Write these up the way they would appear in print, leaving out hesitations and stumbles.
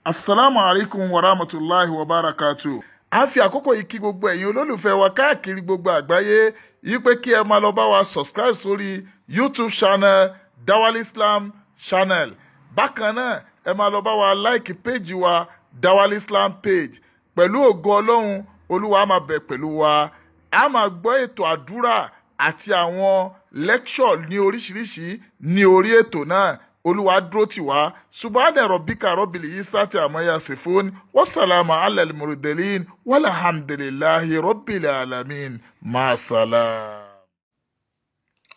Assalamu alaikum wa rahmatulahi wa barakatu. A fi àkókò yìí kí gbogbo ẹ̀yin olólùfẹ́ wa káàkiri gbogbo àgbáyé yìí pé kí ẹ máa lọ bá wa subscribe sórí YouTube channel Dawal Islam channel. Bákan náà ẹ máa lọ bá wa like page wa Dawal Islam page. Pẹ̀lú ògo Ọlọ́run Olúwa á máa bẹ̀ pẹ̀lú wa. A máa gbọ́ ètò àdúrà àti àwọn lecture ní oríṣiríṣi ní orí ètò náà. Olúwa dúró tì wá. Subhana rabbika rabbil izzati amma yasifun. Wassalamu ala al-mursalin. Walhamdulillahi rabbil alamin. Ma salam.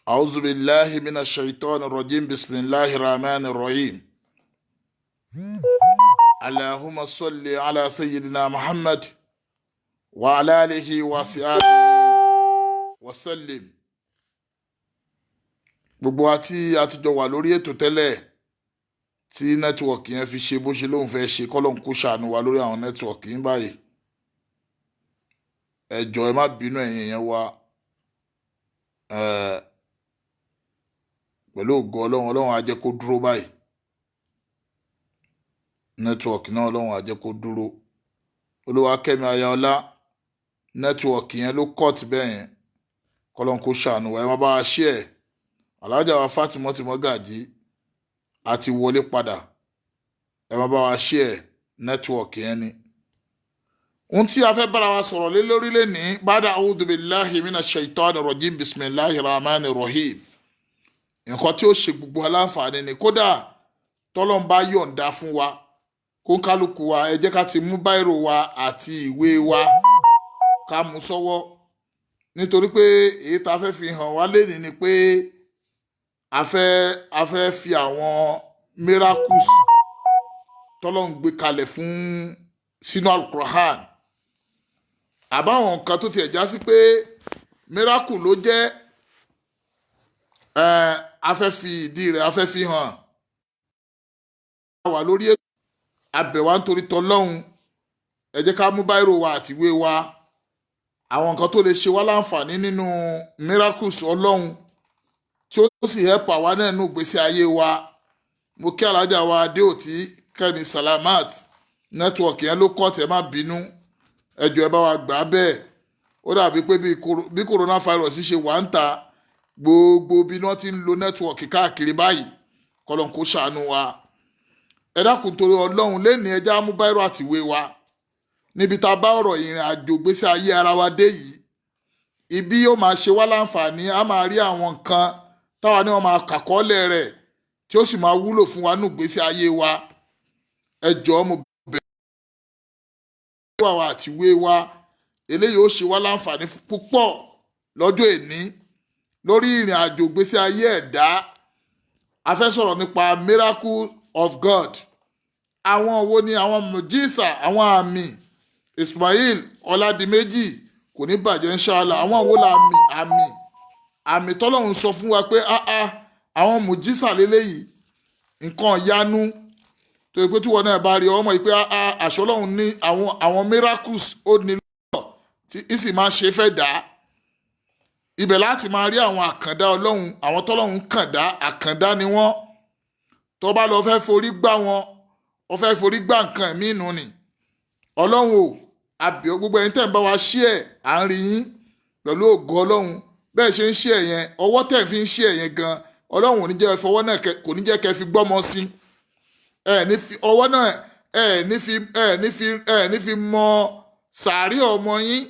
أعوذ بالله من الشيطان الرجيم بسم الله الرحمن الرحيم اللهم صل على سيدنا محمد وعلى آله وصحبه وسلم. Gbogbo wa tí a ti jọ wà lórí ètò tẹ́lẹ̀ tí nẹ́tíwọ̀kì yẹn fi ṣe bó ṣe lóun fẹ́ ṣe kọ́lọ́n kó ṣàánú wa lórí àwọn nẹ́tíwọ̀kì yín báyìí. Ẹ jọ̀ọ́ ẹ má bínú ẹ̀yin yẹn wa. Pẹ̀lú ògo Ọlọ́run á jẹ́ kó dúró báyìí. Nẹ́tíwọ̀kì náà Ọlọ́run á jẹ́ kó dúró. Olúwakẹ́mi Ayáọlá nẹ́tíwọ̀kì yẹn ló kọ́ọ̀tì bẹ́ẹ̀ yẹn. Kọ́lọ́n kó ṣàánú wa ẹ má bá wa ṣí ẹ̀. Alájà wa Fatima Gàjí àti wọlé padà ẹ má bá wa ṣí ẹ̀ nẹ́tíwọ̀kì yẹn ni. Ohun tí a fẹ́ bára wa sọ̀rọ̀ lé lórí lénìí bada a'udhu billahi minash shaitani rajim bismillahir rahmanir rahim. Nǹkan tí ó ṣe gbogbo aláǹfààní ni kódà tọ́lọ́n bá yọ̀ǹda fún wa kó kálukú wa ẹ jẹ́ ká ti mú báírò wa àti ìwé wa ká mú sọ́wọ́ nítorí pé èyí tá a fẹ́ fi hàn wá lénìí ni pé a fẹ́ fi àwọn miracles tọ́lọ́n gbé kalẹ̀ fún sínú Al-Qur'an àbáwọn nǹkan tó tiẹ̀ já sí pé miracle ló jẹ́ a fẹ́ fi ìdí rẹ̀ a fẹ́ fi hàn wà lórí ètò abẹ̀wá nítorí tọ́lọ́hún ẹ jẹ́ ká mú báírò wa àtiwé wa àwọn nǹkan tó lè ṣe wá láǹfààní nínú miracles Ọlọ́hun tí ó sì help àwa náà nínú ìgbésí ayé wa. Mo kí alájà wa Adéòtí Kẹ́mi Salamat nẹ́tíwọ̀kì yẹn ló kọ́ tẹ́ má bínú ẹ jọ̀ọ́ ẹ bá wa gbà á bẹ́ẹ̀. Ó dàbí pé bí coronavirus ṣe wà ń ta gbogbo bí wọ́n ti ń lo nẹ́tíwọ̀kì káàkiri báyìí kọ́lọ́n kó ṣàánú wa. Ẹ dákun torí Ọlọ́run lénìí ẹja mú báírò àtìwé wa níbi tá a bá ọ̀rọ̀ ìrìn àjò gbésí ayé ara wa dé yìí ibi yóò máa ṣe wá láǹfààní a máa rí àwọn nǹkan táwa ní wọn máa kàkọ́lẹ̀ rẹ̀ tí ó sì máa wúlò fún wa nù gbésí ayé wa. Ẹ jọ̀ọ́ mo bẹ̀rẹ̀ wa àtìwé wa eléyìí ó ṣe wá láǹfààní púpọ̀ lọ́jọ́ èní lórí ìrìn àjò gbésí ayé ẹ̀dá. A fẹ́ sọ̀rọ̀ nípa miracle of God. Àwọn wo ni àwọn mùjísà àwọn àmì Ismail Ọládìméjì kò ní bàjẹ́ inshallah. Àwọn wo la àmì tọ́lọ́run sọ fún wa pé àwọn mùjísà lélẹ́yìí nǹkan ìyanu tó yẹ pé tí wọn náà bá rí ọmọ yìí pé àṣọ Ọlọ́run ní àwọn miracles ó ní lọ́wọ́ tí ìsì máa ṣe fẹ́ dá. Ibẹ̀ láti máa rí àwọn àkàndá Ọlọ́run àwọn tọ́lọ́run kàndá àkàndá ni wọ́n. Tó bá lọ fẹ́ forí gbá wọn ó fẹ́ forí gbá nǹkan ẹ̀mí inú ni. Ọlọ́run ò àbíọ́ gbogbo ẹni tẹ́ ń bá wa ṣí ẹ̀ à ń rí yín pẹ̀lú ògo Ọlọ́run bẹ́ẹ̀ ṣe ń ṣí ẹ̀ yẹn ọwọ́ tẹ̀ fi ń ṣí ẹ̀ yẹn gan Ọlọ́run ò ní jẹ́ fọwọ́ náà kò ní jẹ́ kẹ́ fi gbọ́mọ sí ọwọ́ náà ní fi mọ sàárì ọmọ yín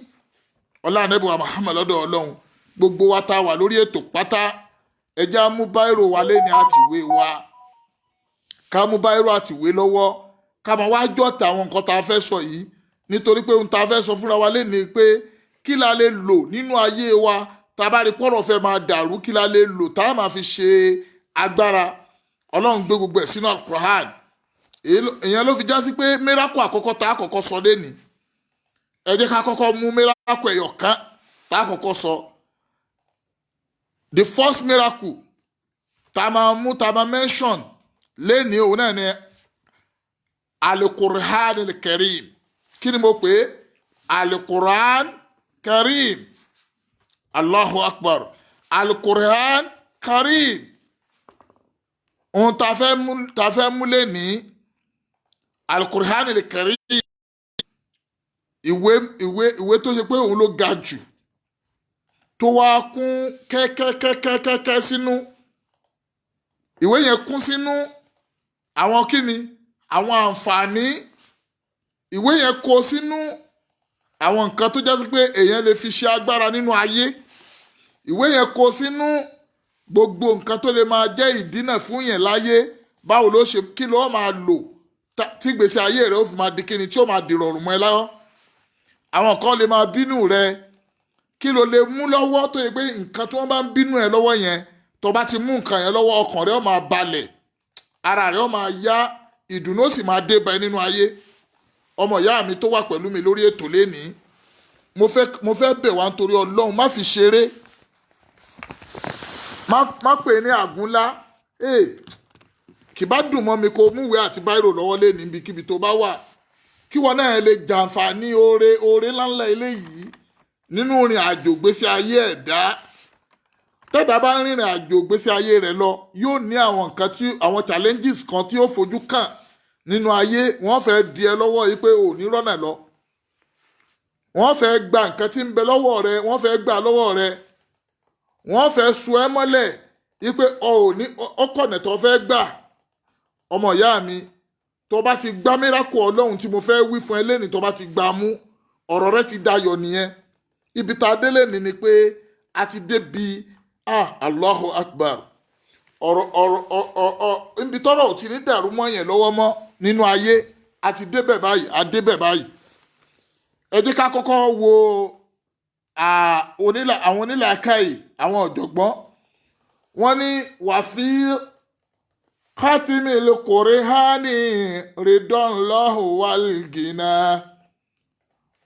ọlá Ànábì wa Muhammad lọ́dọ̀ Ọlọ́run. Gbogbo wa tá wà lórí ètò pátá ẹja mú báírò wa léni àtìwé wa ká mú báírò àtìwé lọ́wọ́ ká máa wá jọ́ta àwọn nǹkan tá a fẹ́ sọ yìí nítorí pé ohun tá a fẹ́ sọ fúnra wa léni pé kí la lè lò nínú ayé wa tá a bá rí pọ́rọ̀ fẹ́ máa dàrú kí la lè lò tá a máa fi ṣe agbára. Ọlọ́run gbé gbogbo ẹ̀ sínú Al-Qur'an èèyàn ló fi já sí pé miracle àkọ́kọ́ tá a kọ́kọ́ sọ léni ẹ jẹ́ ká kọ́kọ́ mú miracle ẹ̀yọ̀ kan tá a kọ́kọ́ sọ. The first miracle tá a máa mention léni òun náà ni Al-Qur'an al-Karim. Kí ni mo pè é? Al-Qur'an Karim. Allahu Akbar. Al-Qur'an Karim. Ohun tá a fẹ́ mú léni Al-Qur'an al-Karim ìwé tó ṣe pé òun ló ga jù tó wá kún kẹ́kẹ́kẹ́kẹ́kẹ́ sínú ìwé yẹn kún sínú àwọn kíni àwọn àǹfààní ìwé yẹn kó sínú àwọn nǹkan tó jásí pé èèyàn lè fi ṣe agbára nínú ayé ìwé yẹn kó sínú gbogbo nǹkan tó lè máa jẹ́ ìdínà fún yẹn láyé báwo ló ṣe kí ló máa lò tí gbèsè ayé rẹ ó fi máa di kíni tí ó máa di rọrùn mọ́ ẹ lọ́wọ́ àwọn kan lè máa bínú rẹ kí ló lè mú lọ́wọ́ tó yẹ pé nǹkan tí wọ́n bá ń bínú ẹ lọ́wọ́ yẹn tó bá ti mú nǹkan yẹn lọ́wọ́ ọkàn rẹ ó máa balẹ̀ ara rẹ ó máa yá ìdùnnú ó sì máa dé bá ẹ nínú ayé ọmọ ìyá mi tó wà pẹ̀lú mi lórí ètò lénìí mo fẹ́ bẹ̀ wá nítorí Ọlọ́run má fi ṣeré má pè ní àgúnlá kì bá dùn mọ́ mi kó múwèé àti báírò lọ́wọ́ lénìí níbikíbi tó bá wà kí wọn náà lè jàǹfààní oore ńláńlá eléyìí nínú ìrìn àjò gbésí ayé ẹ̀dá tẹ́dá bá ń rìnrìn àjò gbésí ayé rẹ̀ lọ yóò ní àwọn nǹkan tí àwọn challenges kan tí ó fojú kàn nínú ayé wọ́n fẹ́ di ẹ lọ́wọ́ yìí pé ò ní rọ́nà lọ wọ́n fẹ́ gba nǹkan tí ń bẹ lọ́wọ́ rẹ wọ́n fẹ́ gbà lọ́wọ́ rẹ wọ́n fẹ́ so ẹ́ mọ́lẹ̀ yìí pé ọkọ̀nà tó fẹ́ gbà ọmọ ìyá mi tó bá ti gbá miracle Ọlọ́run tí mo fẹ́ wí fún ẹ lẹ́nìí tó bá ti gbà mú ọ̀rọ̀ rẹ ti dayọ̀ nìyẹn ibi tá a délé ni pé a ti débi Allahu Akbar ọ̀rọ̀ ibi tọ́rọ̀ ò ti ní dàrú mọ́ yẹn lọ́wọ́ mọ́ nínú ayé a ti débẹ̀ báyìí a débẹ̀ báyìí ẹ jẹ́ ká kọ́kọ́ wo àwọn onílàákàyè àwọn ọ̀jọ̀gbọ́n wọ́n ní wàfí khatimil Qur'ani ridwanlahu walgina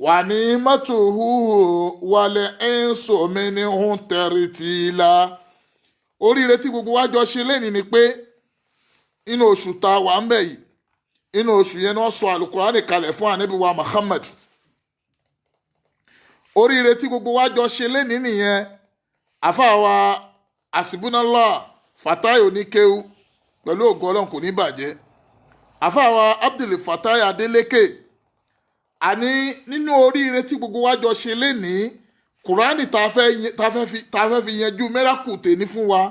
wà ní mọ́tòhù wàlẹ̀ ẹ̀ńsọ̀ minhu taritila oríire tí gbogbo wa jọ ṣe lẹ́nìí ni pé inú oṣù tá a wà ń bẹ̀ yìí inú oṣù yẹn ni wọ́n sọ alukurani kalẹ̀ fún anabi wa Muhammad oríire tí gbogbo wa jọ ṣe lẹ́nìí nìyẹn àfàwà àsìbúnálà Fatai oníkéwu pẹ̀lú ògo Ọlọ́run kò ní bàjẹ́ àfàwà Abdul Fatai Adeleke àní nínú oríire tí gbogbo wa jọ ṣe lẹ́nìí kùránì tá a fẹ́ fi yanjú mẹ́rákù tèní fún wa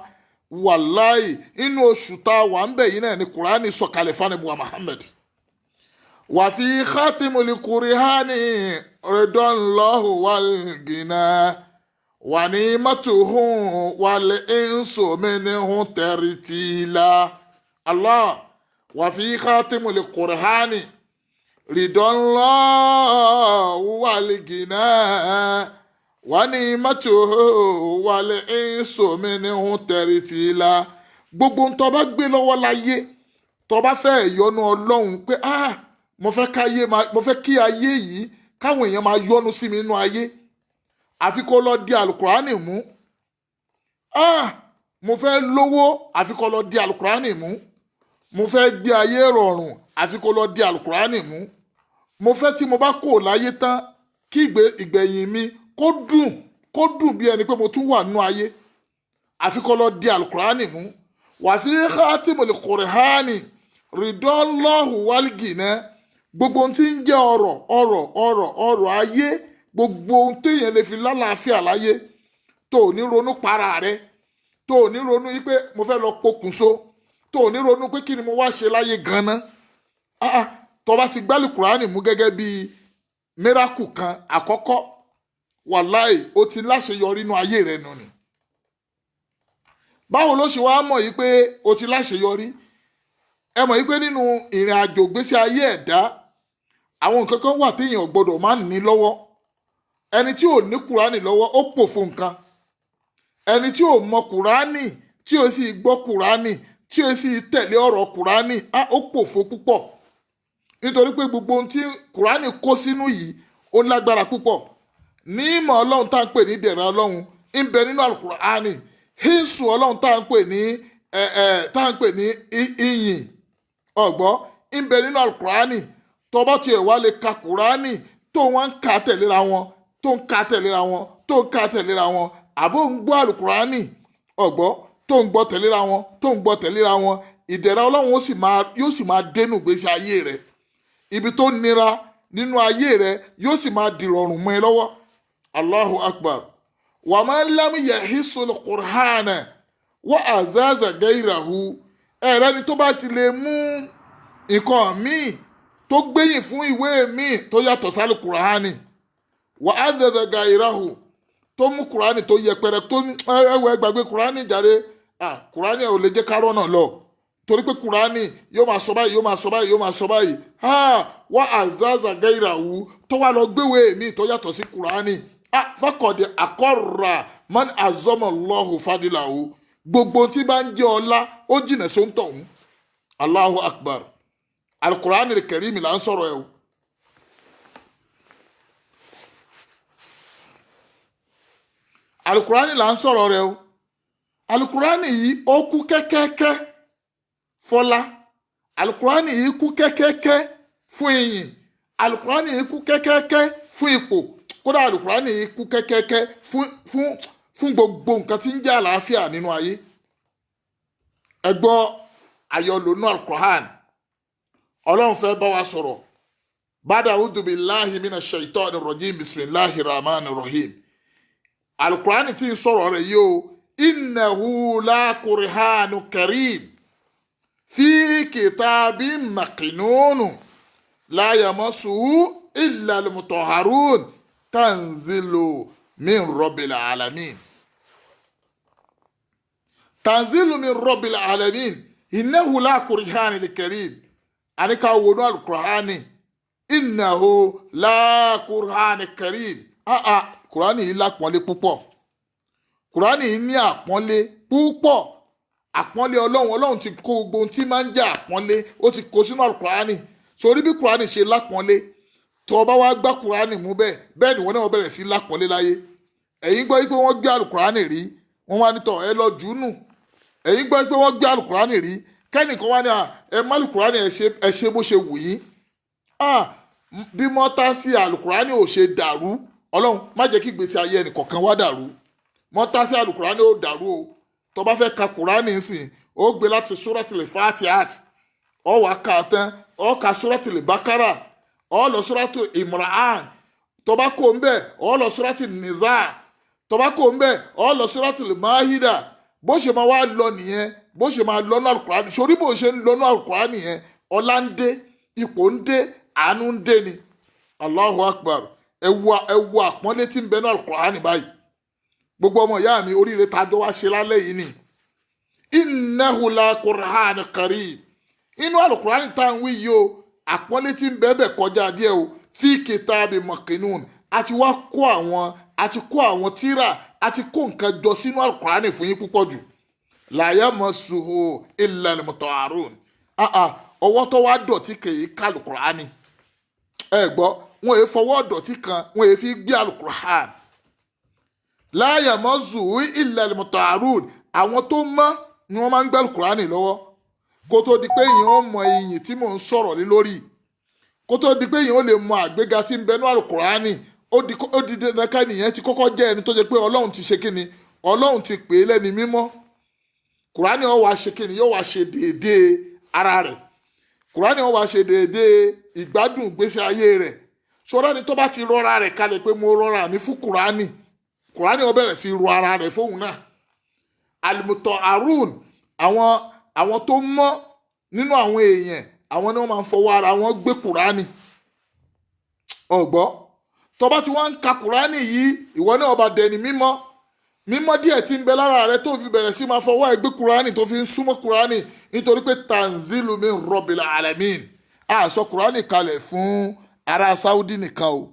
wàláì inú oṣù tá a wà ń bẹ̀ yìí náà ni kùránì sọ̀kalẹ̀ fánibùwà Muhammad wà fi khatimul Qur'ani ridwanlahu walgina wà ní mọ́tòhù wal insu minhu taritila Allah wà fi khatimul Qur'ani ridwanlahu walgina wà ní mọ́tòhù wal insu minhu taritila gbogbo ń tó bá gbé lọ́wọ́ láyé tó bá fẹ́ yọ́nú Ọlọ́run pé mo fẹ́ kí ayé yìí káwọn èèyàn máa yọ́nú sí mi nínú ayé àfi kó lọ di alukurani mú mo fẹ́ lówó àfi kó lọ di alukurani mú mo fẹ́ gbé ayé rọrùn àfi kó lọ di alukurani mú mo fẹ́ tí mo bá kó láyé tán kí ìgbẹ̀yìn mi kó dùn bí ẹni pé mo tún wà nínú ayé àfi kó lọ di alukurani mú wà fi khatimul Qur'ani ridwanlahu walgina gbogbo ohun tí ń jẹ́ ọrọ̀ ayé gbogbo ohun téèyàn lè fi lálàáfíà láyé tó ò ní ronú para rẹ tó ò ní ronú yí pé mo fẹ́ lọ pokùnso tó ò ní ronú pé kí ni mo wá ṣe láyé ganan tó bá ti gbálù kùránì mú gẹ́gẹ́ bí miracle kan àkọ́kọ́ wàláì ó ti láṣeyọrí inú ayé rẹ nù ni báwo ló ṣe wá mọ̀ yí pé ó ti láṣeyọrí ẹ mọ̀ yí pé nínú ìrìn àjò gbésí ayé ẹ̀dá àwọn nǹkan kan wà téèyàn gbọ́dọ̀ máa ní lọ́wọ́ ẹni tí ò ní kùránì lọ́wọ́ ó pòfo nǹkan ẹni tí ò mọ kùránì tí ò sì gbọ́ kùránì tí ò sì tẹ̀lé ọ̀rọ̀ kùránì ó pòfo púpọ̀ nítorí pé gbogbo ohun tí kùránì kó sínú yìí ó lágbára púpọ̀ ní ìmọ̀ Ọlọ́run tá à ń pè ní dẹ̀ra Ọlọ́run ń bẹ nínú àlùkùránì hínsù Ọlọ́run tá à ń pè ní ìyìn ọ̀gbọ́ ń bẹ nínú àlùkùránì tọ́bọ́ tiẹ̀ wá lè ka kùránì tó wọ́n ń ka tẹ̀léra wọn àbó ń gbọ́ àlùkùránì ọ̀gbọ́ tó ń gbọ́ tẹ̀léra wọn ìdẹ̀ra Ọlọ́run yóò sì máa dénú gbèsè ayé rẹ̀ ibi tó nira nínú ayé rẹ yóò sì máa dìrọ̀rùn mọ́ ẹ lọ́wọ́. Allahu akbar. Wa man lam yahisul Qur'ana wa azaza gairahu. Ẹ̀rẹ́ ni tó bá ti lè mú nǹkan míì tó gbẹ̀yìn fún ìwé míì tó yàtọ̀ sálù Qur'ani wa azaza gairahu, tó mú Qur'ani tó yẹpẹrẹ tó ní ẹwẹ́ gbàgbé Qur'ani jáde. Qur'ani ò lè jẹ́ kárọ̀ náà lọ torí pé Qur'ani yóò máa sọ báyìí yóò máa sọ báyìí yóò máa sọ báyìí. Wa azaza gairahu, tó wà lọ gbéwé míì tó yàtọ̀ sí Qur'ani. Fakọ̀dé akọ́ra man azọ́mọ̀lọ́hù fadilahu, gbogbo tí bá ń jẹ́ ọlá ó jìnà sóńtọ̀ ọ̀hún. Allahu akbar. Al-Qur'an al-Karim là ń sọ̀rọ̀ ẹ̀ o. Al-Qur'an là ń sọ̀rọ̀ rẹ̀ o. Al-Qur'an yìí ó kú kẹ́kẹ́kẹ́ fọlá. Al-Qur'an yìí kú kẹ́kẹ́kẹ́ fún ìyìn. Al-Qur'an yìí kú kẹ́kẹ́kẹ́ fún ipò. Kódà Al-Qur'an yìí kú kẹ́kẹ́kẹ́ fún gbogbo nǹkan tí ń jẹ́ àlàáfíà nínú ayé. Ẹ gbọ́ àyọlò Al-Qur'an. Ọlọ́run fẹ́ bá wa sọ̀rọ̀. Bada a'udhu billahi minash shaitanir rajim, bismillahir rahmanir rahim. Al-Qur'an tí ń sọ̀rọ̀ rẹ̀ yìí o. Innahu la Qur'anu karim fi kitabin makinun la yamassuhu illa al-mutahharun tanzilu min rabbil alamin. Tanzilu min rabbil alamin. Innahu la Qur'anul karim. Anika wonu Al-Qur'ani. Innahu la Qur'anul karim. Qur'ani yìí lápọ́nlé púpọ̀. Qur'ani yìí ní àpọ́nlé púpọ̀. Àpọ́nlé Ọlọ́run ti kó gbogbo ohun tí máa ń jẹ́ àpọ́nlé, ó ti kó sínú Al-Qur'ani. Sórí bí Qur'ani ṣe lápọ́nlé, tó bá wá gbá Qur'ani mú bẹ́ẹ̀ ni wọ́n náà bẹ̀rẹ̀ sí lápọ́nlé láyé. Ẹ̀yin gbọ́ pé wọ́n gbé Al-Qur'ani rí, wọ́n wá nítọ̀ ẹ lọ jùúnù. Ẹ̀yin gbọ́ pé wọ́n gbé Al-Qur'ani rí, kẹ́nìkan wá ní ẹ má Al-Qur'ani ẹ ṣe bó ṣe wù yín. Bí mọ́tá sí Al-Qur'ani ò ṣe dàrú, Ọlọ́run má jẹ́ kí ìgbésí ayé ẹnì kọ̀ọ̀kan wá dàrú. Mọ́tá sí Al-Qur'ani ò dàrú o. Tó bá fẹ́ ka Qur'ani nsìn, ó gbé láti Suratul Fatiha, ó wá ka tán, ó ka Suratul Bakara, ó lọ Suratul Imran. Tó bá kó ńbẹ̀, ó lọ Suratul Nisa. Tó bá kó ńbẹ̀, ó lọ Suratul Maida. Bó ṣe máa wá lọ nìyẹn, bó ṣe máa lọ́nà Al-Qur'ani. Sórí bó ṣe ń lọ́nà Al-Qur'ani yẹn, ọlá ń dé, ipò ń dé, àánú ń dé ni. Allahu akbar. Ẹ wo àpọ́nlé tí ń bẹ ní Al-Qur'ani báyìí. Gbogbo ọmọ ìyá mi, oríire tájọ́ wá ṣe lálẹ́ yìí ni. Innahu la Qur'anun karim. Inú Al-Qur'ani tá ń wí yìí o, àpọ́nlé tí ń bẹ bẹ̀ kọjá díẹ̀ o. Fi kitabin makinun. Àti kó àwọn tírà, àti kó nǹkan jọ sínú Al-Qur'ani fún yín púpọ̀ jù. La yamassuhu illa al-mutahharun. Ọwọ́ tó wá dọ̀tí kèé ká Al-Qur'ani. Ẹ gbọ́, wọn èé fọwọ́ dọ̀tí kan, wọn èé fi gbé Al-Qur'an. La yamassuhu illa al-mutahharun. Àwọn tó mọ́ ni wọ́n máa ń gbé Al-Qur'ani lọ́wọ́. Kó tó di pé èèyàn ó mọ iyìn tí mò ń sọ̀rọ̀ lé lórí. Kó tó di pé èèyàn ó lè mọ àgbéga tí ń bẹ ní Al-Qur'ani. Ó di dandan ká nìyẹn tí kọ́kọ́ jẹ́ ẹni tó jẹ́ pé Ọlọ́run ti ṣe kíni, Ọlọ́run ti pè é lẹ́ni mímọ́. Qur'ani ó wá ṣe kíni, yóò wá ṣe déédéé ara rẹ̀. Qur'ani ó wá ṣe déédéé ìgbádùn ìgbésí ayé rẹ̀. Sọ́ra ni tó bá ti rọra rẹ̀ kalẹ̀ pé mo rọra mi fún Qur'ani, Qur'ani ó bẹ̀rẹ̀ sí ro ara rẹ̀ fóun náà. Al-mutahharun, àwọn tó mọ́ nínú àwọn èèyàn, àwọn ni wọ́n máa ń fọwọ́ ara wọn gbé Qur'ani. Ọ̀gbọ́, tó bá ti wá ń ka Qur'ani yìí, ìwọ náà bá dẹni mímọ́ díẹ̀ tí ń bẹ lára rẹ tó fi bẹ̀rẹ̀ sí máa fọwọ́ ẹ gbé Qur'ani, tó fi ń súnmọ́ Qur'ani, nítorí pé tanzilu min rabbil alamin. A sọ Qur'ani kalẹ̀ fún ará Saudi nìkan o.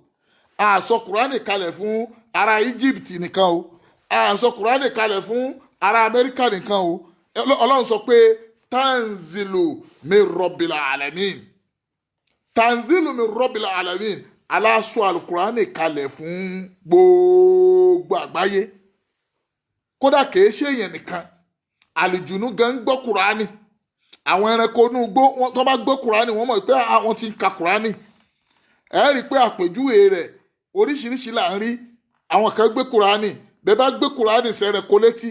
A sọ Qur'ani kalẹ̀ fún ará Egypt nìkan o. A sọ Qur'ani kalẹ̀ fún ará Amẹ́ríkà nìkan o. Ọlọ́run sọ pé tanzilu min rabbil alamin. Tanzilu min rabbil alamin. Aláṣọ Al-Qur'ani kalẹ̀ fún gbogbo àgbáyé. Kódà kìí ṣe èèyàn nìkan. Àlùjùnú gan gbọ́ Qur'ani. Àwọn ẹranko inú igbó tó bá gbọ́ Qur'ani, wọ́n mọ̀ pé àwọn ti ń ka Qur'ani. Ẹ rí i pé àpèjúwe rẹ̀ oríṣiríṣi là ń rí. Àwọn kan gbé Qur'ani, bẹ́ẹ̀ bá gbé Qur'ani sẹ́rẹ̀ kó létí,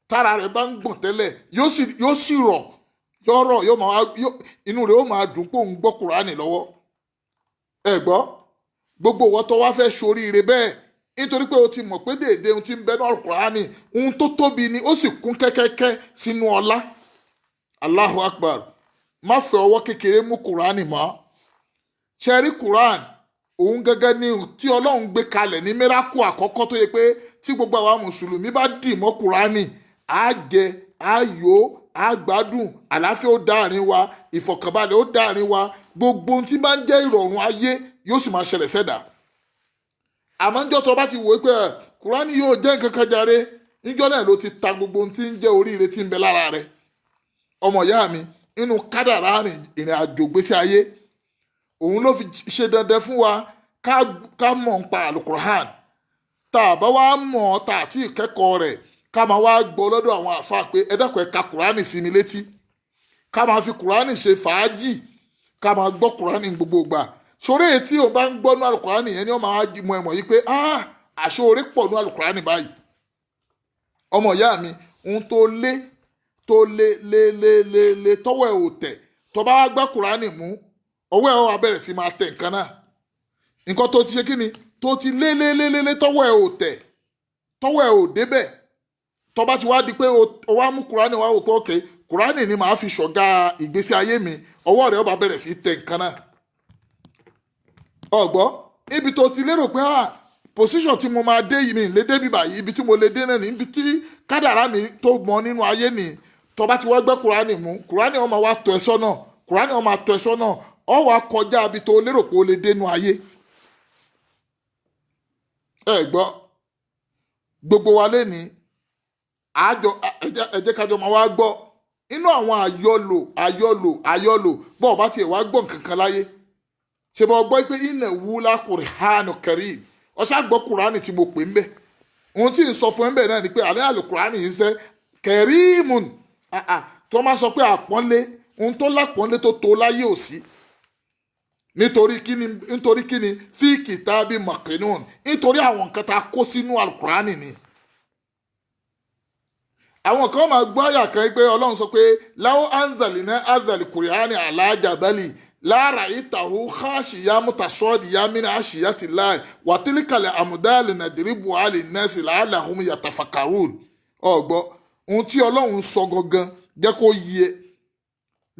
tára rẹ̀ bá ń gbọ̀n tẹ́lẹ̀, yóò sì rọ̀, inú rẹ̀ ó máa dùn pé òun gbọ́ Qur'ani lọ́wọ́. ẹ gbọ́ gbogbo wọn tó wá fẹ́ ṣoríire bẹ́ẹ̀ nítorí pé o ti mọ̀ pé déédéé ohun tí ń bẹ ní Al-Qur'ani ohun tó tóbi ni ó sì kún kẹ́kẹ́kẹ́ sínú ọlá. Allahu Akbar, má fẹ́ ọwọ́ kékeré mú Kùránì mọ́. ṣe rí Kùránì òun gẹ́gẹ́ ní tí Ọlọ́run gbé kalẹ̀ ní mẹ́rákù àkọ́kọ́ tó yẹ pé tí gbogbo àwa mùsùlùmí bá dì mọ́ Kùránì á jẹ á yó á gbádùn, àlàáfíà ó dáàrin wa, ìfọ̀kànbalẹ̀ ó dáàrin wa, gbogbo ohun tí bá ń jẹ́ ìrọ̀rùn ayé yóò sì máa ṣẹlẹ̀ sẹ́dà. àmọ́ níjọ́ tó bá ti wò ó pé Kùránì yóò jẹ́ nǹkan kan jàre, níjọ́ náà ló ti ta gbogbo ohun tí ń jẹ́ oríire tí ń bẹ lára rẹ̀. ọmọ ìyá mi inú kádàrá ìrìn àjò gbésí ayé òun ló fi ṣe dandan fún wa ká mọ̀ ń pa Al-Qur'an. tá a bá wá mọ̀ tá a ti kẹ́kọ̀ọ́ rẹ̀ ká máa wá gbọ́ lọ́dọ̀ àwọn àfáà pé ẹ dákun ẹ ka Kùránì sí mi létí, ká máa fi Kùránì ṣe fàájì, ká máa gbọ́ Kùránì gbogbo ìgbà. ṣoré tí o bá ń gbọ́ ní Al-Qur'ani yẹn ni wọ́n máa mọ ẹ̀mọ̀ yìí pé àṣọrẹ́ pọ̀ ní Al-Qur'ani báyìí. ọmọ ìyá mi ohun tó lé tọ́wọ́ ẹ̀ ò tẹ̀ tó bá wá gbá Kùránì mú ọwọ́ ẹ̀ ó bẹ̀rẹ̀ sí máa tẹ̀ nǹkan náà. nǹkan tó ti ṣe kí ni tó ti lé tọ́wọ́ ẹ̀ ò tẹ̀ tọ́wọ́ ẹ̀ ò débẹ̀ tó bá ti wá di pé o wá mú Kùránì wá wò pé ok Kùránì ni màá fi ṣọ̀gá ìgbésí ayé mi, ọwọ́ rẹ̀ ó bá bẹ̀rẹ̀ sí tẹ̀ nǹkan náà. ọgbọ́ ibi tó ti lérò pé position tí mo máa dé yìí mi lè débi báyìí, ibi tí mo lè dé náà ní ibi tí kádàrá mi tó mọ nínú ayé ni tó bá ti wá gbé Kùránì mú, Kùránì ó máa wá tọ́ ẹ sọ́nà, Kùránì ó máa tọ́ ẹ sọ́nà, ó wá kọjá ibi tó lérò pé o lè dénú ayé. ẹ gbọ́ gbogbo wa lé ní ẹ jẹ́ kájọ máa wá gbọ́ inú àwọn àyọlò bọ́ọ̀ bá tiẹ̀ wá gbọ́ nǹkan kan láyé ṣe bọ́ gbọ́ pé ilẹ̀ wúlá Kùránì Karim ọṣà gbọ́ Kùránì tí mo pè ń bẹ̀. ohun tí ń sọ fún ẹ bẹ̀ náà ni pé àlẹ́ àlè Kùránì yìí ṣe Karimun tó máa sọ pé àpọ́nlé ohun tó lápọ́nlé tó tó láyé ò sí. nítorí kíni fi kìtàbí makinun, nítorí àwọn nǹkan tá a kó sínú Al-Kùránì ni. àwọn kan máa gbọ́ àyà kan pé Ọlọ́run sọ pé láwọ́ anzalina azal Kùránì ala jabali lára ìtàwó xaṣìyá mutasọ́ọ̀dìyá mina àṣìyá ti láì wàtílíkàlẹ̀ àmúdáàlì nàdìríbù àlì nẹ́ẹ̀sì làálà hum yatafakarun. ọ̀gbọ́ ohun tí Ọlọ́run sọ gangan jẹ́ kó yẹ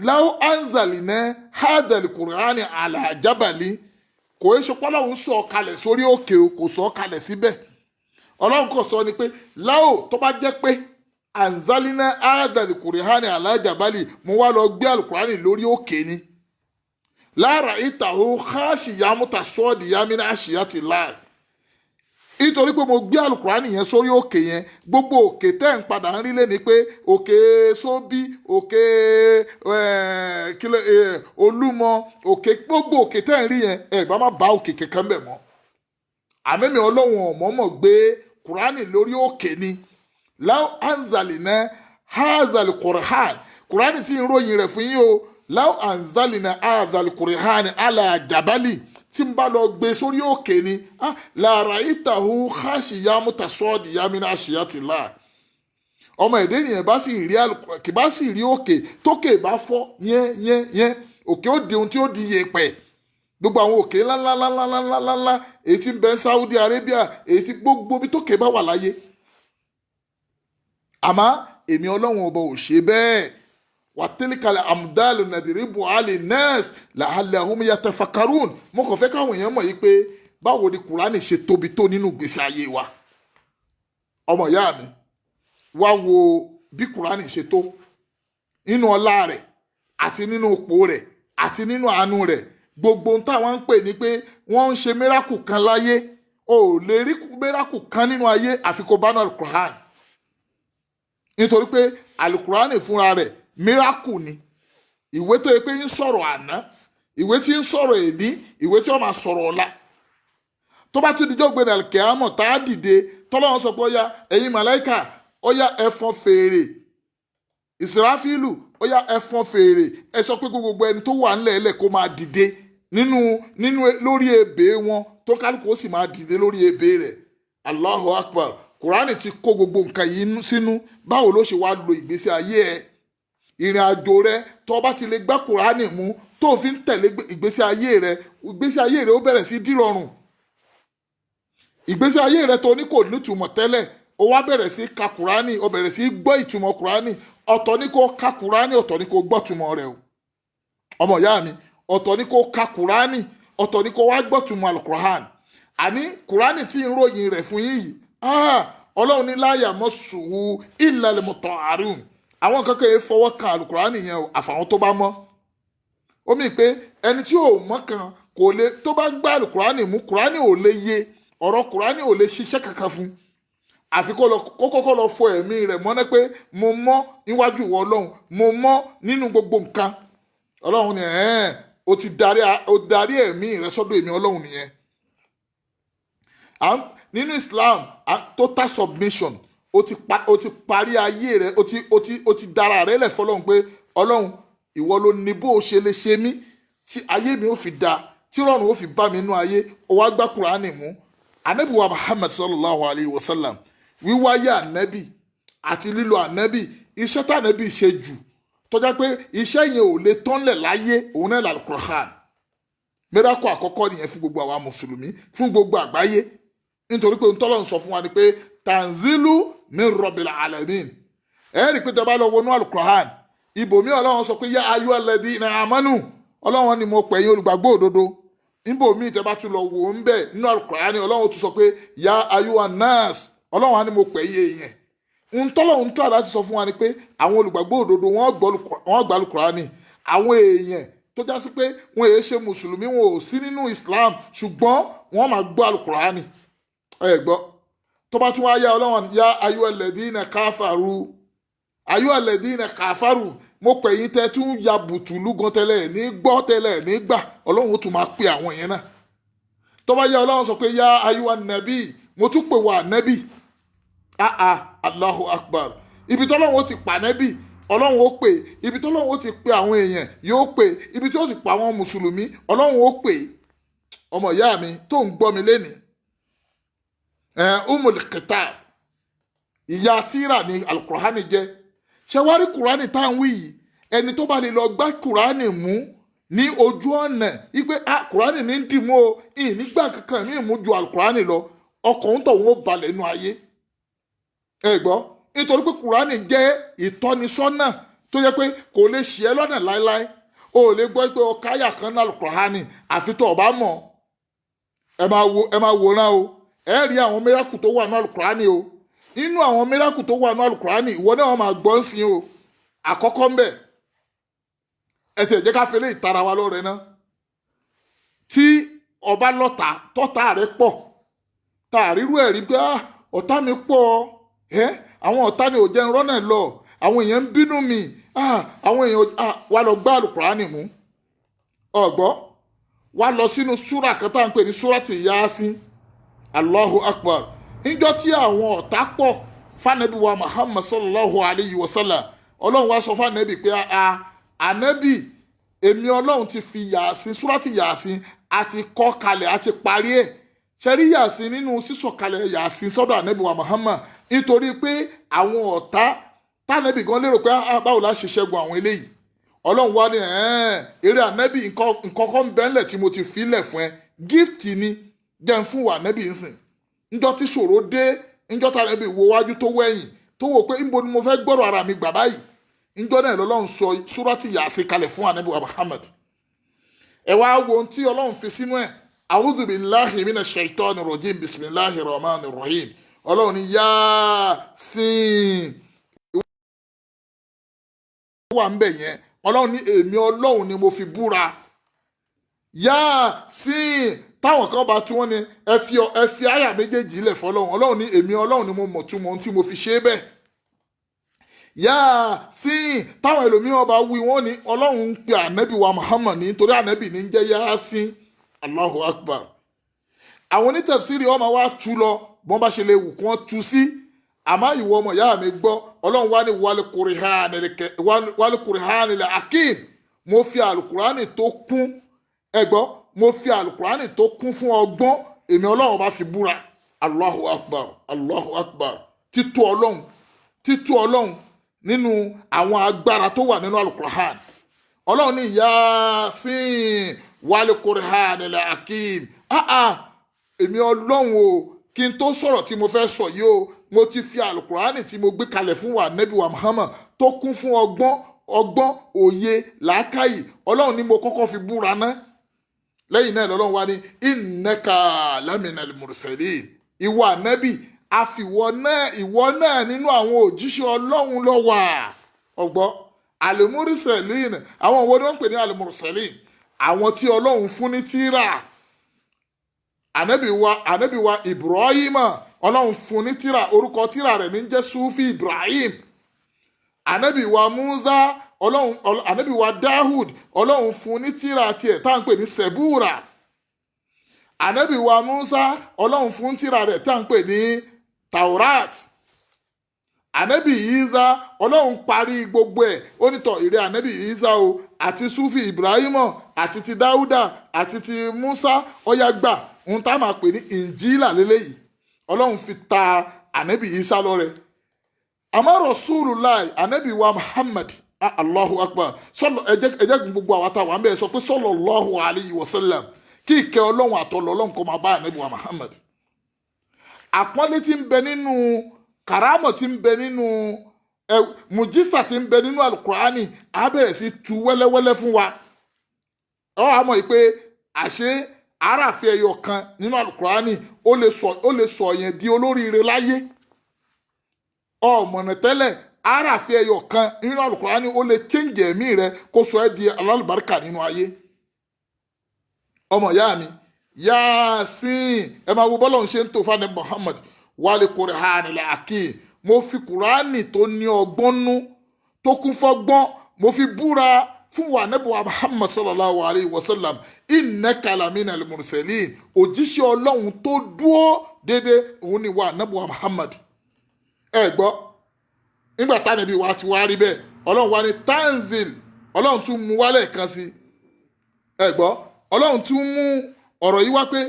láwọ́ anzalina hadal Kùránì ala jabali kò é ṣe pọ́lọ́run sọ kalẹ̀ sórí òkè kò sọ kalẹ̀ síbẹ̀. Ọlọ́run kò sọ ni pé láwọ́ tó bá jẹ́ pé anzalina hadal Kùránì ala jabali mo wá lọ gbé Al-Kùránì lórí òkè ni lára ìtàwó xaṣìyá mutasọ́ọ̀dì yamina àṣìyá ti láì. nítorí pé mo gbé Al-Kùránì yẹn sórí òkè yẹn, gbogbo òkè tẹ́ ń padà ń rí lé ní pé òkè sóbí, òkè olúmọ, òkè gbogbo òkè tẹ́ ń rí yẹn ẹ bá má bá òkè kankan bẹ̀ mọ́. àmẹ́mi Ọlọ́run ọ̀mọ́mọ́ gbé Kùránì lórí òkè ni láw anzalina hazal Kùránì tí ń ròyìn rẹ̀ fún yín o láw anzalina azal Kùránì ala jabali tí n bá lọ gbé sórí òkè ni lára ìtàhù xaṣìyá mutasọ́ọ̀dì yamina àṣìyá ti là. ọmọ èdè nìyẹn kì bá sì rí òkè tókè bá fọ́ yẹn òkè ó di ohun tí ó di yẹ̀pẹ̀. gbogbo àwọn òkè ńláńláńláńláńláńlá èyí tí ń bẹ Saudi Arabia, èyí tí gbogbo bí tókè bá wà láyé. àmọ́ èmi Ọlọ́run ọba ò ṣe bẹ́ẹ̀. wàtílíkàlẹ̀ àmúdálù nàdìríbù àlè nẹ́ẹ̀sì làálẹ̀ ahùn yatafakarun. mo kàn fẹ́ káwọn èèyàn mọ̀ yìí pé báwo ni Kùránì ṣe tóbi tó nínú ìgbésí ayé wa. ọmọ ìyá mi wá wo bí Kùránì ṣe tó nínú ọlá rẹ̀ àti nínú ipò rẹ̀ àti nínú àánú rẹ̀. gbogbo ohun táwọn ń pè ní pé wọ́n ń ṣe mẹ́rákù kan láyé, o ò lè rí mẹ́rákù kan nínú ayé àfi kó bá náà Al-Kùránì. nítorí pé Al-Kùránì fúnra rẹ̀ miracle ni. ìwé tó yẹ pé ń sọ̀rọ̀ àná, ìwé tí ń sọ̀rọ̀ èní, ìwé tí wọ́n máa sọ̀rọ̀ ọ̀la. tó bá tún dijọ́ gbé nàlẹ́ kẹ́hámọ̀ tá a dìde tọ́lọ́run sọ pé ọ̀ya ẹ̀yin màláìkà ọ̀ya ẹ fọ́n fèrè, Ìsìráfílù ọ̀ya ẹ fọ́n fèrè, ẹ sọ pé gbogbo ẹni tó wà ńlẹ̀ ẹlẹ̀ kó máa dìde nínú lórí ebè wọn, tó kálukú ó sì máa dìde lórí ebè rẹ̀. Allahu Akbar. Kùránì ti kó gbogbo nǹkan yìí sínú. báwo ló ṣe wá lo ìgbésí ayé ẹ? ìrìn àjò rẹ tó bá ti lè gbá Kùránì mú tó fi ń tẹ̀lé ìgbésí ayé rẹ, ìgbésí ayé rẹ ó bẹ̀rẹ̀ sí dìrọ̀rùn. Ìgbésí ayé rẹ tó ní kò nítumọ̀ tẹ́lẹ̀ ó wá bẹ̀rẹ̀ sí ka kùránì, ó bẹ̀rẹ̀ sí gbọ́ ìtumọ̀ kùránì. Ọ̀tọ̀ ní kó ka kùránì, ọ̀tọ̀ ní kó gbọ́ ìtumọ̀ rẹ̀ o. Ọmọ ìyá mi, ọ̀tọ̀ ní kó ka kùránì, ọ̀tọ̀ ní kó wá gbọ́ ìtumọ̀ alukùránì. Àní kùránì tí ń ròyìn rẹ̀ fún yín yìí, Ọlọ́run ní la yamassuhu illa al-mutahharun. Àwọn kankan yẹn fọwọ́ kan alukùránì yẹn o, àfàwọn tó bá mọ́. Ó mì pé ẹni tí ò mọ̀ kan kò lè, tó bá gbá alukùránì mú, kùránì ò lè yé, ọ̀rọ̀ kùránì ò lè ṣiṣẹ́ kankan fún. Àfi kó kọ́kọ́ lọ fọ ẹ̀mí rẹ̀ mọ́ ní pé mo mọ́ níwájú ìwọ Ọlọ́run, mo mọ́ nínú gbogbo nǹkan. Ọlọ́run ni ó darí ẹ̀mí rẹ̀ sọ́dọ̀ èmi Ọlọ́run nìyẹn. Nínú Islam, total submission, ó ti parí ayé rẹ̀, ó ti dára rẹ̀ lẹ̀ fọlọ́run pé Ọlọ́run ìwọ ló ní bó o ṣe lè ṣe mí tí ayé mi ó fi da, tí rọrùn ó fi bá mi nínú ayé. Ó wá gbá Kùránì mú. Ànábì wa Muhammad sallallahu alayhi wa sallam, wíwáyé ànábì àti lílo ànábì, iṣẹ́ tí ànábì ṣe jù tó jẹ́ pé iṣẹ́ yẹn ò lè tánlẹ̀ láyé, òun náà l'Al-Qur'an. Miracle àkọ́kọ́ nìyẹn fún gbogbo àwa mùsùlùmí, fún gbogbo àgbáyé. Nítorí pé Ọlọ́run sọ fún wa ni pé tanzilu min rabbil alamin. Ẹ rí pé tó bá lọ wọnú Al-Qur'an, ibòmí Ọlọ́run sọ pé yá ayyuhal ladhina amanu, Ọlọ́run ni mo pè yín olùgbàgbọ́ òdodo. Ibòmí tẹ́ bá tún lọ wò ń bẹ̀ nínú Al-Qur'an, Ọlọ́run tún sọ pé yá ayyuhan nas, Ọlọ́run ni mo pè yín èèyàn. Ntọ́lọ́run tó àdá ti sọ fún wa ni pé àwọn olùgbàgbọ́ òdodo wọ́n gbà Al-Qur'ani. Àwọn èèyàn tó já sí pé wọ́n èé ṣe mùsùlùmí, wọn ò sí nínú Islam, ṣùgbọ́n wọ́n máa gbọ́ Al-Qur'ani. Ẹ gbọ́, tó bá tún wá yá Ọlọ́run yá ayyuhal ladhina kafaru, ayyuhal ladhina kafaru, mo pè yín tẹ́ tún ya bùtùlù gan tẹ́lẹ̀ ní gbọ́ tẹ́lẹ̀ ní gbà, Ọlọ́run ó tún máa pe àwọn yẹn náà. Tó bá yá Ọlọ́run sọ pé yá ayyuhan nabi, mo tún pè wá nẹ́bì. Allahu akbar. Ibi tọ́lọ́run ó ti pa nẹ́bì, Ọlọ́run ó pè. Ibi tọ́lọ́run ó ti pe àwọn èèyàn yóò pè. Ibi tí ó ti pa àwọn mùsùlùmí, Ọlọ́run ó pè. Ọmọ ìyá mi tó ń gbọ́ mi lénìí, Umul Kitab, ìyá tírà ni Al-Qur'ani jẹ́. Ṣé wá rí Kùránì tá à ń wí yìí, ẹni tó bá lè lọ gbá Kùránì mú ní ojú ọ̀nà wípé Kùránì ní dìmú o, nígbà kankan mi mú ju Al-Qur'ani lọ, ọkàn ń tọ̀ wọ́n balẹ̀ nínú ayé. Ẹ gbọ́, nítorí pé Kùránì jẹ́ ìtọ́nisọ́nà tó yẹ pé kò lè ṣì ẹ́ lọ́nà láéláé. O lè gbọ́ pé ọkáyà kan náà Al-Qur'ani àfi tó o bá mọ̀. Ẹ máa wòran o, ẹ rí àwọn miracle tó wà ní Al-Qur'ani o. Nínú àwọn miracle tó wà ní Al-Qur'ani, ìwọ náà máa gbọ́ ń sin o. Àkọ́kọ́ ń bẹ̀, ẹ ti jẹ́ ká fi lè tara wa lọ́rẹ náà. Tí ọba lọ́ta tọ́ta rẹ̀ pọ̀, tá a rírú ẹ̀ rí pé ọ̀tá mi pọ̀, àwọn ọ̀tá ni ò jẹ́ ń rọ́nà lọ, àwọn èèyàn ń bínú mi, àwọn èèyàn wá lọ gbá Al-Qur'ani mú. Ọ̀gbọ́, wá lọ sínú súrà kan tá à ń pè ní súràtì Yasin. Allahu akbar. Níjọ́ tí àwọn ọ̀tá pọ̀ fánàbí wa Muhammad sallallahu alayhi wa sallam, Ọlọ́run wá sọ fánàbí pé ànábì, èmi Ọlọ́run ti fi Yasin, súràtì Yasin àti kọ́ kalẹ̀ àti parí ẹ̀. Ṣé rí Yasin nínú sísọ̀kalẹ̀ Yasin sọ́dọ̀ ànábì wa Muhammad nítorí pé àwọn ọ̀tá tánàbì gan lérò pé báwo la ṣe ṣẹ́gun àwọn eléyìí. Ọlọ́run wá ní eré ànábì nǹkan kan bẹ́ẹ̀lẹ̀ tí mo ti filẹ̀ fún ẹ, gift ni jẹ́ ń fún wa ànábì ń sìn. Níjọ́ tí ṣòro dé, níjọ́ tánàbì wo wájú tó wẹ̀yìn tó wò pé níbo ni mo fẹ́ gbọ́rọ̀ ara mi gbà báyìí. Níjọ́ náà lọ́lọ́run sọ súrátì Yasin kalẹ̀ fún ànábì wa Muhammad. Ẹ wá wo ohun tí Ọlọ́run fi sínú ẹ̀. A'udhu billahi minash shaitani rajim, bismillahir rahmanir rahim. Ọlọ́run ní Yasin wà ń bẹ̀ yẹn. Ọlọ́run ní èmi Ọlọ́run ni mo fi búra. Yasin, táwọn kan bá tún wọ́n ní ẹ fi àyà méjèèjì ilẹ̀ fọlọ́run. Ọlọ́run ní èmi Ọlọ́run ni mo mọ̀ tún mọ̀ ohun tí mo fi ṣe bẹ́ẹ̀. Yasin, táwọn ẹlòmíràn bá wí wọ́n ní Ọlọ́run ń pe ànábì wa Muhammad nítorí ànábì ní ń jẹ́ Yasin. Allahu akbar. Àwọn onítẹ̀fsírì ọmọ wa tú lọ bọ́n bá ṣe lè wù kí wọ́n tú sí. Àmọ́ ìwọ ọmọ ìyá mi gbọ́, Ọlọ́run wá ní wal-Qur'ani al-hakim, mo fi Al-Qur'ani tó kún, ẹgbọ́, mo fi Al-Qur'ani tó kún fún ọgbọ́n, èmi Ọlọ́run bá fi búra. Allahu akbar, Allahu akbar. Títú Ọlọ́run nínú àwọn agbára tó wà nínú Al-Qur'an. Ọlọ́run ní Yasin, wal Qur'anil hakim. Èmi ọlọ́run o kí n tó sọ̀rọ̀ tí mo fẹ́ sọ yìí o mo ti fi alukurani tí mo gbé kalẹ̀ fún wa nẹ́bí wa Muhammad tó kún fún ọgbọ́n òye làákàyè ọlọ́run ni mo kọ́kọ́ fi búra ná lẹ́yìn náà lọ́lọ́run wá ní innaka laminal mursalin ìwọ ànábì ìwọ náà nínú àwọn òjíṣẹ́ ọlọ́run ló wà ọgbọ́ al-mursalin àwọn wo ni wọ́n ń pè ní al-mursalin àwọn tí ọlọ́run fún ní tírà ànábì wa Ibrahim ọlọ́run fún ní tírà orúkọ tírà rẹ̀ ní jẹ́ Sufi Ibrahim ànábì wa Musa ànábì wa Dahud ọlọ́run fún ní tírà tiẹ̀ tá à ń pè ní Sebura ànábì wa Musa ọlọ́run fún tírà rẹ̀ tá à ń pè ní Taurat ànábì Isa ọlọ́run parí gbogbo ẹ̀ ó nítọ̀ ìrẹ́ ànábì Isa o àti Sufi Ibrahim àti ti Dáúdà àti ti Musa ọ̀yá gbà ohun tá a máa pè ní Injila lélẹ́yìí ọlọ́run fi ta ànábì Isa lọ́rẹ àmọ́ Rasulullah ànábì wa Muhammad Allahu Akbar sọlọ ẹjẹ gbogbo àwọn àtàwọn àmì ẹ sọ pé sallallahu alayhi wa sallam kí ìkẹ́ ọlọ́run àtọ̀lọ́ ọlọ́run kó máa bá ànábì wa Muhammad àpọ́nlé tí ń bẹ nínú kàrámọ̀ tí ń bẹ nínú mùjísà tí ń bẹ nínú alukurani á bẹ̀rẹ̀ sí tu wẹ́lẹ́wẹ́lẹ́ fún wa àmọ́ yìí pé àṣé aráàfin ẹyọ kan nínú alukurani ó lè sọ yẹn di olóríire láyé ọmọnà tẹ́lẹ̀ aráàfin ẹyọ kan nínú alukurani ó lè change ẹ̀mí rẹ kó sọ ẹ́ di alálùbáríkà nínú ayé ọmọ ìyá mi Yasin ẹ máa wo bọ́lá òun ṣe ń tó fún anabi Muhammad wal Qur'anil hakim mo fi kùránì tó ní ọgbọ́n nú tó kún fọ́gbọ́n mo fi búra fún wa anabi wa Muhammad sallallahu alayhi wa sallam innaka laminal mursalin òjíṣẹ́ ọlọ́run tó dúó déédéé òun ni wa anabi wa Muhammad ẹ gbọ́ nígbà tánàbí wa ti wá rí bẹ́ẹ̀ ọlọ́run wa ní tanzil ọlọ́run tún mú wálẹ̀ kan sí ẹ gbọ́ ọlọ́run tún mú ọ̀rọ̀ yìí wá pé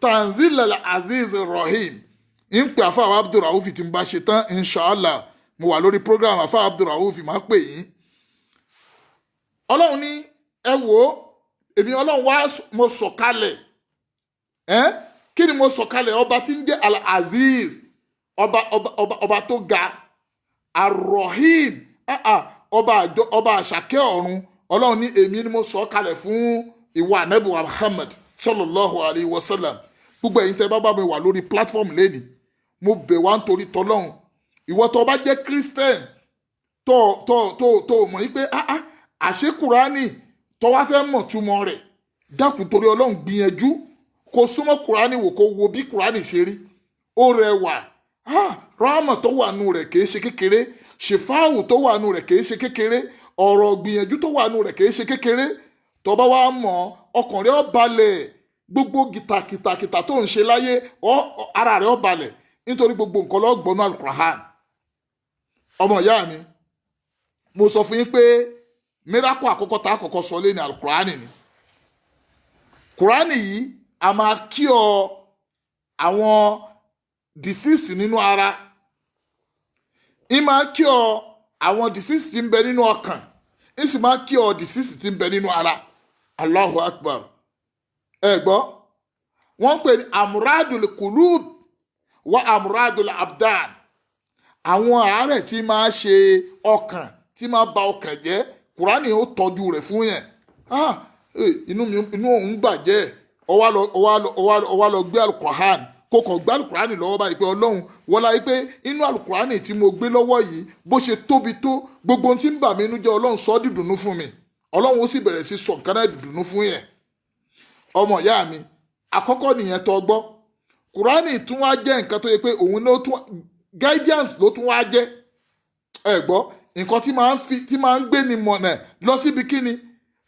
tanzil al-aziz rahim ń pè àfáà Abdulrauf tí ń bá ṣe tán inshallah mo wà lórí program àfáà Abdulrauf máa pè yín ọlọ́run ní ẹ wò ó èmi ọlọ́run wá mo sọ̀kalẹ̀ kí ni mo sọ̀kalẹ̀ ọba tí ń jẹ́ al-aziz ọba tó ga ar-rahim ọba àṣàkẹ́ ọ̀run ọlọ́run ní èmi ni mo sọ̀kalẹ̀ fún ìwà ànábì wa Muhammad sallallahu alayhi wa sallam gbogbo ẹ̀yin tẹ́ bá mi wà lórí platform lẹ́ni mo bẹ̀ wá nítorí tọ́lọ́run ìwọ tó bá jẹ́ Christian tó mọ̀ yí pé àṣẹ Kùránì tó wá fẹ́ mọ̀ túmọ̀ rẹ̀ dákun torí ọlọ́run gbìyànjú kó súnmọ́ Kùránì wò kó wo bí Kùránì ṣe rí ó rẹwà ráàmọ̀ tó wà nù rẹ̀ kìí ṣe kékeré ṣèfáàwù tó wà nù rẹ̀ kìí ṣe kékeré ọ̀rọ̀ gbìyànjú tó wà nù rẹ̀ kìí ṣe kékeré tó bá wá mọ̀ ọkàn rẹ̀ ó balẹ̀ gbogbo kìtàkìtà tó ń ṣe láyé ara rẹ̀ ó balẹ̀ nítorí gbogbo nǹkan ló gbọ́nú Al-Qur'an ọmọ ìyá mi mo sọ fún yín pé miracle àkọ́kọ́ tá a kọ́kọ́ sọ lé ní Al-Qur'an ni Qur'an yìí a máa kí ọ àwọn disease nínú ara ì máa kí ọ àwọn disease tí ń bẹ nínú ọkàn ì sì máa kí ọ disease tí ń bẹ nínú ara Allahu Akbar ẹ gbọ́ wọ́n pè ní amuradul kulub wa amuradul abdan àwọn àárẹ̀ tí máa ṣe ọkàn tí máa ba ọkàn jẹ́ Kùránì ó tọ́jú rẹ̀ fún yẹn inú òun bàjẹ́ ọwá lọ gbé Al-Qur'an kó kàn gbé Al-Qur'an lọ́wọ́ báyìí pé ọlọ́run wọlá yìí pé inú Al-Qur'an tí mo gbé lọ́wọ́ yìí bó ṣe tóbi tó gbogbo ohun tí ń bà mí inú jẹ́ ọlọ́run sọ ọ́ dìdùnnú fún mi ọlọ́run ó sì bẹ̀rẹ̀ sí sọ nǹkan náà dìdùnnú fún yẹn ọmọ ìyá mi àkọ́kọ́ nìyẹn tó gbọ́ Kùránì tún wá jẹ́ nǹkan tó yẹ pé òun ló tún guidance ló tún wá jẹ́ ẹ gbọ́ nǹkan tí máa ń gbé ni mọ̀nà lọ síbi kíni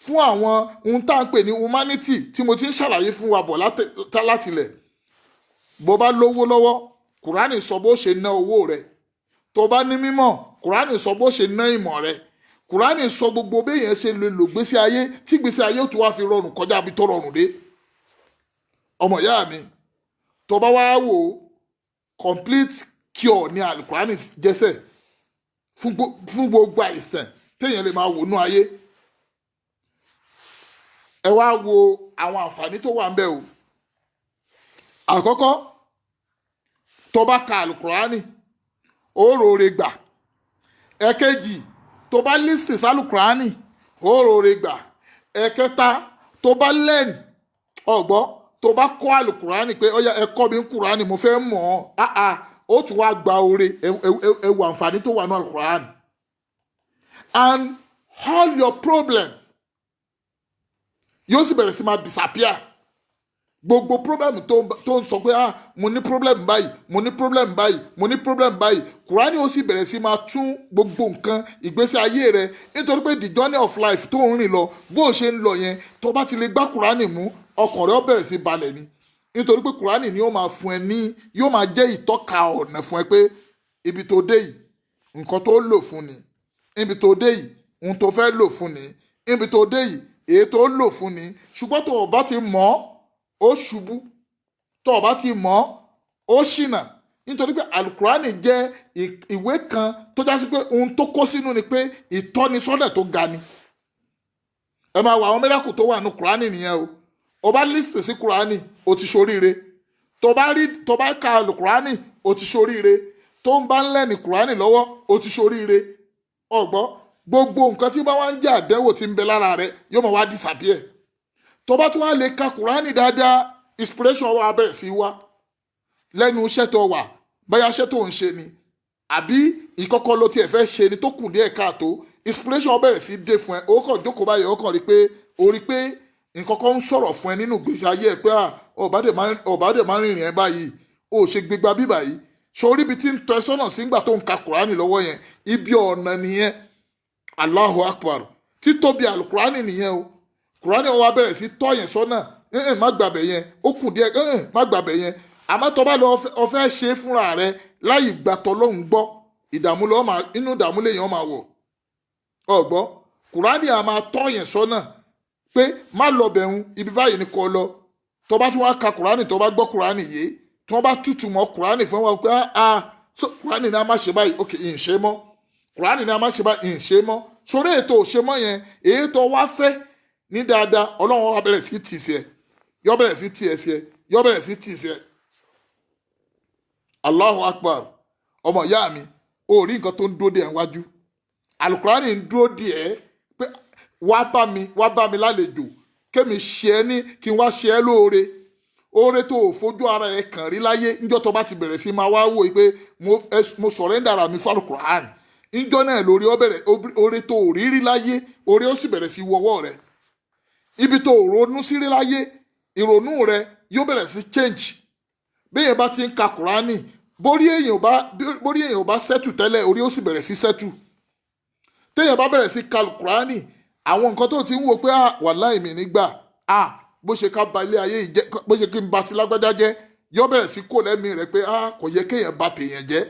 fún àwọn ohun tá à ń pè ní humanity tí mo ti ń ṣàlàyé fún wa bọ̀ látilẹ̀ bó bá lówó lọ́wọ́ Kùránì sọ bó ṣe ná owó rẹ tó bá ní mímọ̀ Kùránì sọ bó ṣe ná ìmọ̀ rẹ Kùránì sọ gbogbo béèyàn ṣe lè lò gbésí ayé tí gbésí ayé ó tún wá fi rọrùn kọjá bí tó rọrùn dé ọmọ ìyá mi tó bá wá wò complete cure ní Al-Qur'an jẹ́sẹ̀ fún gbogbo àìsàn téèyàn lè máa wò nú ayé ẹ wá wo àwọn àǹfààní tó wà ń bẹ o. Àkọ́kọ́, tó bá ka alukurani ó rore gbà. Ẹ̀kejì, tó bá lísì sálùkùránì ó rore gbà. Ẹ̀kẹta, tó bá lẹ́nu ọ̀gbọ́ tó bá kọ́ àlùkùránì pé ó yá ẹ kọ́ mi ń kùránì mo fẹ́ mọ̀ ọ́ ó tún wá gba oore ẹ wo àǹfààní tó wà ní àlùkùránì. And all your problem yóò sì bẹ̀rẹ̀ sí máa disappear. Gbogbo problem tó ń sọ pé mo ní problem báyìí mo ní problem báyìí mo ní problem báyìí kùránì ó sì bẹ̀rẹ̀ sí máa tún gbogbo nǹkan ìgbésí ayé rẹ nítorí pé the journey of life tó ń rìn lọ bó o ṣe ń lọ yẹn tó bá ti lè gbá kùránì mú ọkàn rẹ ó bẹ̀rẹ̀ sí balẹ̀ ni nítorí pé kùránì ni yóò máa fún ẹ ní yóò máa jẹ́ ìtọ́ka ọ̀nà fún ẹ pé ibi tó dé yìí nǹkan tó lò fún ni ibi tó dé yìí ohun tó fẹ́ lò fún ni ibi tó dé yìí èyí tó lò fún ni ṣùgbọ́n tó o bá ti mọ̀ ó ṣubú tó o bá ti mọ̀ ó ṣìnà nítorí pé alukurani jẹ́ ìwé kan tó já sí pé ohun tó kó sínú ni pé ìtọ́nisọ́nà tó ga ni. Ẹ máa wọ àwọn mẹ́rákù tó wà ní kurani nìyẹn o bá lísìtì sí kurani o ti ṣoríire tó bá ka alukurani o ti ṣoríire tó ń bá ń lẹ́ni kurani lọ́wọ́ o ti ṣoríire ọ̀gbọ́ gbogbo nǹkan tí bá wá ń jẹ́ àdánwò tí ń bẹ lára rẹ yóò máa wá disappear. Tó bá tún wá lè ka kùránì dáadáa inspiration wa bẹ̀rẹ̀ sí wá lẹ́nu iṣẹ́ tó wà báyà iṣẹ́ tó ń ṣe ni àbí ìkọ́kọ́ ló tiẹ̀ fẹ́ ṣe ni tó kù díẹ̀ káàtó inspiration bẹ̀rẹ̀ sí dé fún ẹ ó kàn jókòó báyìí ó kàn rí pé nǹkan kan ń sọ̀rọ̀ fún ẹ nínú ìgbésí ayé ẹ pé ọ̀bádẹ̀ máa ń rìnrìn ẹ báyìí ó ṣe gbégbá bí báyìí sórí ibi tí ń tọ́ ẹ sọ́nà sígbà tó ń ka kùránì lọ́wọ́ yẹn ibi ọ̀nà nìyẹn. Allahu Akbar títóbi alukurani nìyẹn o kùránì wa bẹ̀rẹ̀ sí tọ́ yẹn sọ́nà má gbàbẹ̀ yẹn ó kù díẹ̀ má gbàbẹ̀ yẹn àmọ́ tó bá lọ ọfẹ́ ṣe fúnra rẹ láì gbàtọ́ lóhùn gbọ́ inú ìdààmú lèyàn máa wọ̀ ọ̀gbọ́ kùránì a máa tọ́ yẹn sọ́nà pé má lọ bẹ̀rùn ibi báyìí ni kò lọ tó bá tún wá ka kùránì tó bá gbọ́ kùránì yé tí wọ́n bá tútù mọ́ kùránì fún wọn pé kùránì ni a má ṣe báyìí ok ìṣe mọ́ kùránì ni a má ṣe báyìí ìṣe mọ́ sórí ètò òṣè mọ́ yẹn èyí tó wá fẹ́ ní dáadáa ọlọ́run wa bẹ̀rẹ̀ sí tì sí ẹ yọ bẹ̀rẹ̀ sí tì ẹ sí ẹ yọ bẹ̀rẹ̀ sí tì sí ẹ. Allahu Akbar ọmọ ìyá mi ò rí nǹkan tó ń dúró dè ẹ́ wájú alukurani ń dúró dè ẹ́ pé wá bá mi lálejò kémi ṣe ẹ́ ní kí n wá ṣe ẹ́ lóore oore tó o fojú ara ẹ kàn rí láyé níjọ́ tó bá ti bẹ̀rẹ̀ sí máa wá wò pé mo sọ̀rẹ́ndà ara mi fún alukurani níjọ́ náà lórí oore tó o rí láyé oore ó sì bẹ̀rẹ̀ sí wọ́wọ́ rẹ̀ ibi tó ronú sí rí láyé ìrònú rẹ yóò bẹ̀rẹ̀ sí change bí èèyàn bá ti ń ka kùránì borí èèyàn ò bá sẹ́tù tẹ́lẹ̀ orí ó sì bẹ̀rẹ̀ sí sẹ́tù téèyàn bá bẹ̀rẹ̀ sí ka kùránì àwọn nǹkan tó ti ń wò pé wàláhì mi nígbà bó ṣe ká ba ilé ayé yìí jẹ́ bó ṣe kí n ba ti lágbájá jẹ́ yóò bẹ̀rẹ̀ sí kó lẹ́mìí rẹ pé kò yẹ kéèyàn ba tèèyàn jẹ́